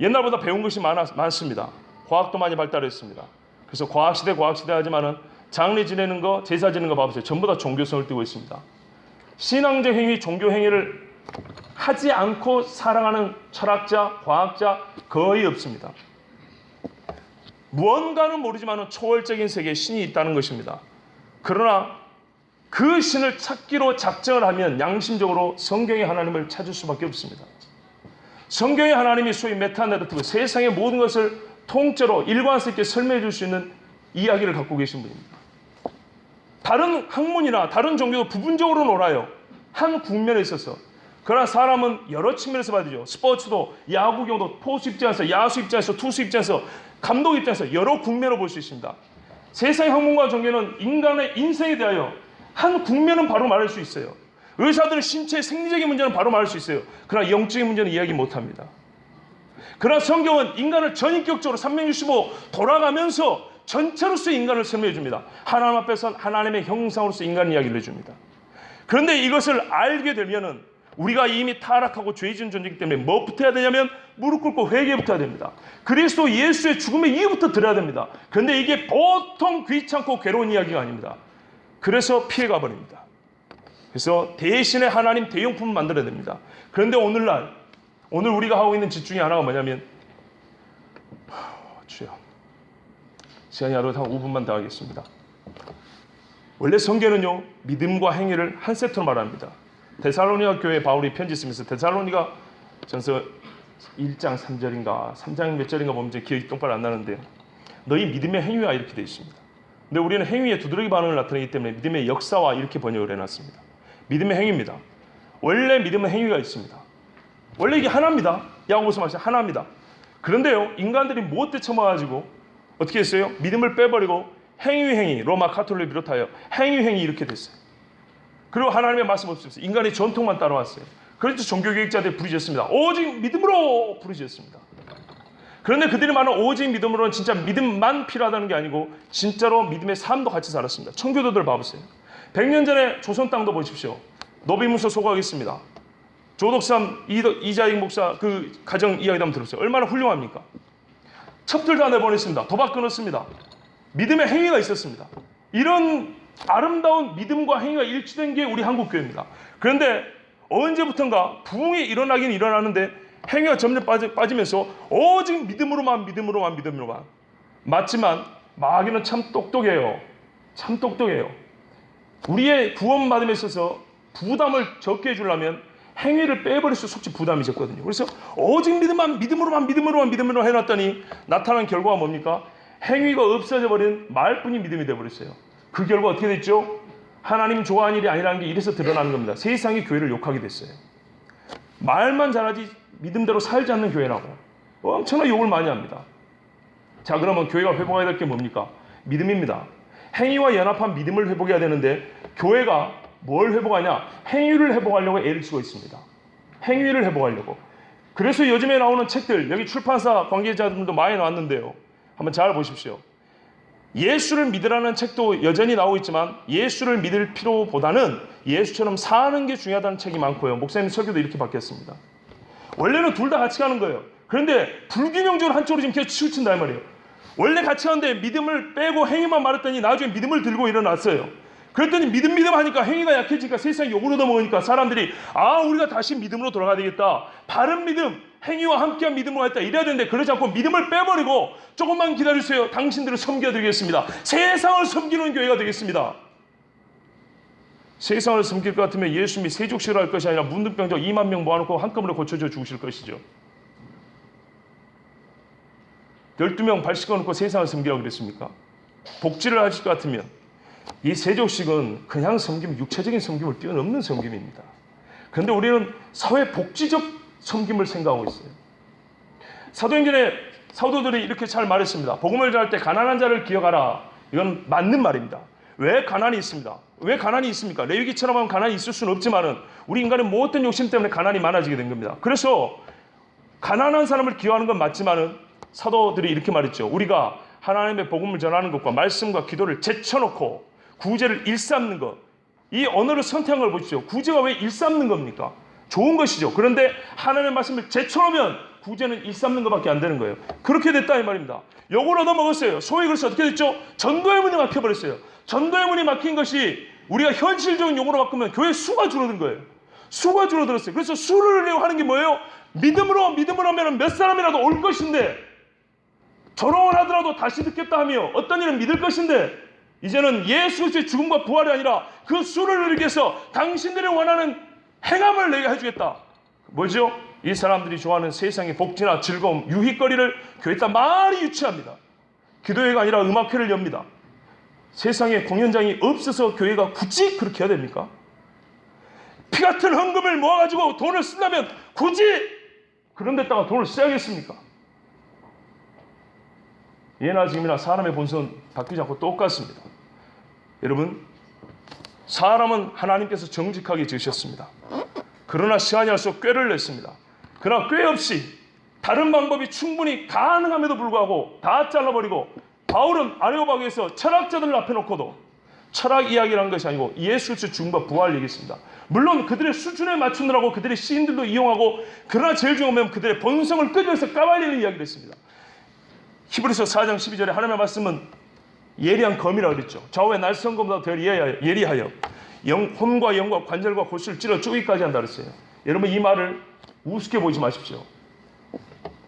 [SPEAKER 1] 옛날보다 배운 것이 많습니다. 과학도 많이 발달했습니다. 그래서 과학시대 하지만은 장례 지내는 거, 제사 지내는 거 봐보세요. 전부 다 종교성을 띠고 있습니다. 신앙적 행위, 종교 행위를 하지 않고 살아가는 철학자, 과학자 거의 없습니다. 무언가는 모르지만 초월적인 세계에 신이 있다는 것입니다. 그러나 그 신을 찾기로 작정을 하면 양심적으로 성경의 하나님을 찾을 수밖에 없습니다. 성경의 하나님이 소위 메타나르티브, 세상의 모든 것을 통째로 일관성 있게 설명해 줄 수 있는 이야기를 갖고 계신 분입니다. 다른 학문이나 다른 종교도 부분적으로 놀아요. 한 국면에 있어서. 그러나 사람은 여러 측면에서 봐야 되죠. 스포츠도, 야구 경도, 포수 입장에서, 야수 입장에서, 투수 입장에서, 감독 입장에서 여러 국면을 볼 수 있습니다. 세상의 학문과 종교는 인간의 인생에 대하여 한 국면은 바로 말할 수 있어요. 의사들은 신체의 생리적인 문제는 바로 말할 수 있어요. 그러나 영적인 문제는 이야기 못합니다. 그러나 성경은 인간을 전인격적으로 365 돌아가면서 전체로서의 인간을 설명해 줍니다. 하나님 앞에선 하나님의 형상으로서 인간 이야기를 해줍니다. 그런데 이것을 알게 되면은 우리가 이미 타락하고 죄진 존재이기 때문에 뭐부터 해야 되냐면 무릎 꿇고 회개부터 해야 됩니다. 그리스도 예수의 죽음의 이유부터 들어야 됩니다. 그런데 이게 보통 귀찮고 괴로운 이야기가 아닙니다. 그래서 피해가 버립니다. 그래서 대신에 하나님 대용품을 만들어야 됩니다. 그런데 오늘 우리가 하고 있는 짓 중에 하나가 뭐냐면, 주여, 시간이 하루 한 5분만 더 하겠습니다. 원래 성경은요, 믿음과 행위를 한 세트로 말합니다. 데살로니가 교회에 바울이 편지 쓰면서 데살로니가 전서 1장 3절인가 3장 몇 절인가 보면 이제 기억이 똑바로 안 나는데, 너희 믿음의 행위와 이렇게 되어 있습니다. 근데 우리는 행위에 두드러기 반응을 나타내기 때문에 믿음의 역사와 이렇게 번역을 해놨습니다. 믿음의 행위입니다. 원래 믿음의 행위가 있습니다. 원래 이게 하나입니다. 야고보서 말씀 하나입니다. 그런데요, 인간들이 무엇에 처마가지고 어떻게 했어요? 믿음을 빼버리고 행위, 로마 카톨릭을 비롯하여 행위 이렇게 됐어요. 그리고 하나님의 말씀 없었어요. 인간의 전통만 따라왔어요. 그래서 종교개혁자들이 부르짖었습니다. 오직 믿음으로 부르짖었습니다. 그런데 그들이 말하는 오직 믿음으로는 진짜 믿음만 필요하다는 게 아니고 진짜로 믿음의 삶도 같이 살았습니다. 청교도들 봐보세요. 100년 전에 조선 땅도 보십시오. 노비문서 소개하겠습니다. 조덕삼 이자익 목사 그 가정 이야기 한번 들어보세요. 얼마나 훌륭합니까? 첩들 다 내보냈습니다. 도박 끊었습니다. 믿음의 행위가 있었습니다. 이런 아름다운 믿음과 행위가 일치된 게 우리 한국교회입니다. 그런데 언제부턴가 부흥이 일어나긴 일어나는데 행위가 점점 빠지면서 오직 믿음으로만 맞지만 마귀는 참 똑똑해요. 우리의 구원받음에 있어서 부담을 적게 해주려면 행위를 빼버릴수록 속지 부담이 적거든요. 그래서 오직 믿음으로만 해놨더니 나타난 결과가 뭡니까? 행위가 없어져 버린 말뿐이 믿음이 되어버렸어요. 그 결과 어떻게 됐죠? 하나님 좋아하는 일이 아니라는 게 이래서 드러나는 겁니다. 세상이 교회를 욕하게 됐어요. 말만 잘하지 믿음대로 살지 않는 교회라고 엄청난 욕을 많이 합니다. 자, 그러면 교회가 회복해야 될 게 뭡니까? 믿음입니다. 행위와 연합한 믿음을 회복해야 되는데 교회가 뭘 회복하냐? 행위를 회복하려고 애를 쓰고 있습니다. 행위를 회복하려고. 그래서 요즘에 나오는 책들, 여기 출판사 관계자들도 많이 나왔는데요. 한번 잘 보십시오. 예수를 믿으라는 책도 여전히 나오고 있지만 예수를 믿을 필요보다는 예수처럼 사는 게 중요하다는 책이 많고요. 목사님 설교도 이렇게 바뀌었습니다. 원래는 둘 다 같이 가는 거예요. 그런데 불균형적으로 한쪽으로 지금 계속 치우친다 이 말이에요. 원래 같이 하는데 믿음을 빼고 행위만 말했더니 나중에 믿음을 들고 일어났어요. 그랬더니 믿음 하니까 행위가 약해지니까 세상이 욕을 얻어먹으니까 사람들이 우리가 다시 믿음으로 돌아가야 되겠다. 바른 믿음, 행위와 함께한 믿음으로 했다. 이래야 되는데 그러지 않고 믿음을 빼버리고 조금만 기다려주세요. 당신들을 섬겨드리겠습니다. 세상을 섬기는 교회가 되겠습니다. 세상을 섬길 것 같으면 예수님이 세족식을 할 것이 아니라 문둥병자 2만 명 모아놓고 한꺼번에 고쳐져 죽으실 것이죠. 12명 발식해놓고 세상을 섬기라고 그랬습니까? 복지를 하실 것 같으면 이 세족식은 그냥 섬김, 육체적인 섬김을 뛰어넘는 섬김입니다. 그런데 우리는 사회 복지적 섬김을 생각하고 있어요. 사도행전에 사도들이 이렇게 잘 말했습니다. 복음을 전할 때 가난한 자를 기억하라. 이건 맞는 말입니다. 왜 가난이 있습니다. 왜 가난이 있습니까? 레위기처럼 하면 가난이 있을 수는 없지만은 우리 인간의 모든 욕심 때문에 가난이 많아지게 된 겁니다. 그래서 가난한 사람을 기여하는 건 맞지만은 사도들이 이렇게 말했죠. 우리가 하나님의 복음을 전하는 것과 말씀과 기도를 제쳐놓고 구제를 일삼는 것, 이 언어를 선택한 걸 보십시오. 구제가 왜 일삼는 겁니까? 좋은 것이죠. 그런데 하나님의 말씀을 제쳐놓으면 구제는 일삼는 것밖에 안 되는 거예요. 그렇게 됐다 이 말입니다. 욕을 얻어먹었어요. 소위 그래서 어떻게 됐죠? 전도의 문이 막혀버렸어요. 전도의 문이 막힌 것이 우리가 현실적인 용어로 바꾸면 교회 수가 줄어든 거예요. 수가 줄어들었어요. 그래서 수를 내고 하는 게 뭐예요? 믿음으로 하면 몇 사람이라도 올 것인데, 조롱을 하더라도 다시 듣겠다 하며 어떤 일은 믿을 것인데, 이제는 예수 그리스도의 죽음과 부활이 아니라 그 수를 누리기 위해서 당신들이 원하는 행함을 내가 해주겠다. 뭐죠? 이 사람들이 좋아하는 세상의 복지나 즐거움, 유희거리를 교회에다 많이 유치합니다. 기도회가 아니라 음악회를 엽니다. 세상에 공연장이 없어서 교회가 굳이 그렇게 해야 됩니까? 피 같은 헌금을 모아가지고 돈을 쓰려면 굳이 그런 데다가 돈을 써야겠습니까? 예나 지금이나 사람의 본성은 바뀌지 않고 똑같습니다. 여러분, 사람은 하나님께서 정직하게 지으셨습니다. 그러나 시간이 갈수록 꾀를 냈습니다. 그러나 꾀 없이 다른 방법이 충분히 가능함에도 불구하고 다 잘라버리고, 바울은 아레오바그에서 철학자들을 앞에 놓고도 철학 이야기를 한 것이 아니고 예수 그리스도의 죽음과 부활을 얘기했습니다. 물론 그들의 수준에 맞추느라고 그들의 시인들도 이용하고, 그러나 제일 중요한 건 그들의 본성을 끄집어서 까발리는 이야기를 했습니다. 히브리서 4장 12절에 하나님의 말씀은 예리한 검이라고 그랬죠. 좌우의 날선 검보다 더 예리하여 혼과 영과 관절과 골수를 찔러 쪼개기까지 한다 그랬어요. 여러분, 이 말을 우습게 보지 마십시오.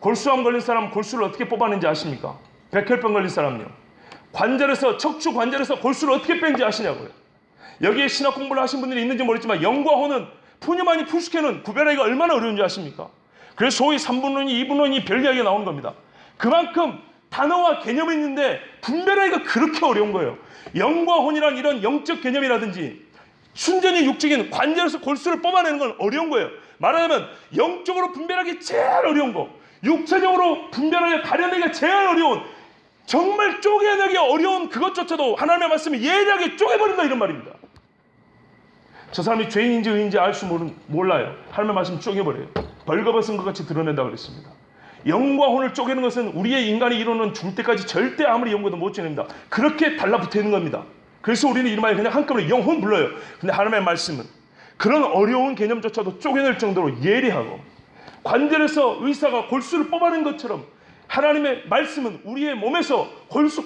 [SPEAKER 1] 골수암 걸린 사람 골수를 어떻게 뽑아내는지 아십니까? 백혈병 걸린 사람요, 척추 관절에서 골수를 어떻게 빼는지 아시냐고요. 여기에 신학 공부를 하신 분들이 있는지 모르겠지만 영과 혼은 푸뉴마니 푸스케는 구별하기가 얼마나 어려운지 아십니까? 그래서 소위 3분론이 2분론이 별 이야기가 나오는 겁니다. 그만큼 단어와 개념이 있는데 분별하기가 그렇게 어려운 거예요. 영과 혼이란 이런 영적 개념이라든지 순전히 육적인 관절에서 골수를 뽑아내는 건 어려운 거예요. 말하자면 영적으로 분별하기 제일 어려운 거, 육체적으로 분별하기 가려내기가 제일 어려운, 정말 쪼개내기 어려운 그것조차도 하나님의 말씀이 예리하게 쪼개버린다 이런 말입니다. 저 사람이 죄인인지 의인지 알 수 몰라요. 하나님의 말씀 쪼개버려요. 벌거벗은 것 같이 드러낸다고 그랬습니다. 영과 혼을 쪼개는 것은 우리의 인간이 이루는 죽을 때까지 절대 아무리 연구해도 못 쪼냅니다. 그렇게 달라붙어 있는 겁니다. 그래서 우리는 이름하여 그냥 한꺼번에 영혼 불러요. 근데 하나님의 말씀은 그런 어려운 개념조차도 쪼개낼 정도로 예리하고, 관절에서 의사가 골수를 뽑아낸 것처럼 하나님의 말씀은 우리의 몸에서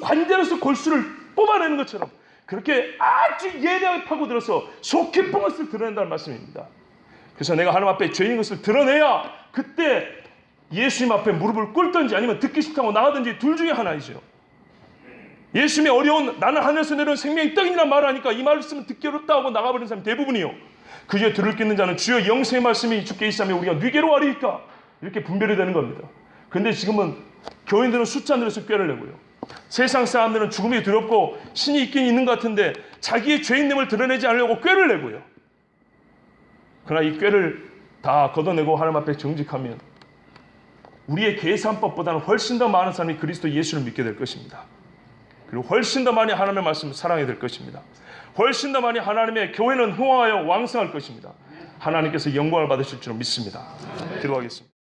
[SPEAKER 1] 관절에서 골수를 뽑아내는 것처럼 그렇게 아주 예리하게 파고들어서 속 깊은 것을 드러낸다는 말씀입니다. 그래서 내가 하나님 앞에 죄인 것을 드러내야 그때 예수님 앞에 무릎을 꿇든지 아니면 듣기 싫다고 나가든지 둘 중에 하나이죠. 예수님의 어려운 나는 하늘에서 내려온 생명의 떡이라는 말을 하니까 이 말씀은 듣기 어렵다 하고 나가버리는 사람이 대부분이요. 그 중에 들을 게 있는 자는 주여 영생의 말씀이 주께 있사며 우리가 뉘게로 하리이까, 이렇게 분별이 되는 겁니다. 그런데 지금은 교인들은 숫자 늘어서 꾀를 내고요. 세상 사람들은 죽음이 두렵고 신이 있긴 있는 것 같은데 자기의 죄인됨을 드러내지 않으려고 꾀를 내고요. 그러나 이 꾀를 다 걷어내고 하나님 앞에 정직하면 우리의 계산법보다는 훨씬 더 많은 사람이 그리스도 예수를 믿게 될 것입니다. 그리고 훨씬 더 많이 하나님의 말씀을 사랑하게 될 것입니다. 훨씬 더 많이 하나님의 교회는 흥황하여 왕성할 것입니다. 하나님께서 영광을 받으실 줄 믿습니다. 기도하겠습니다.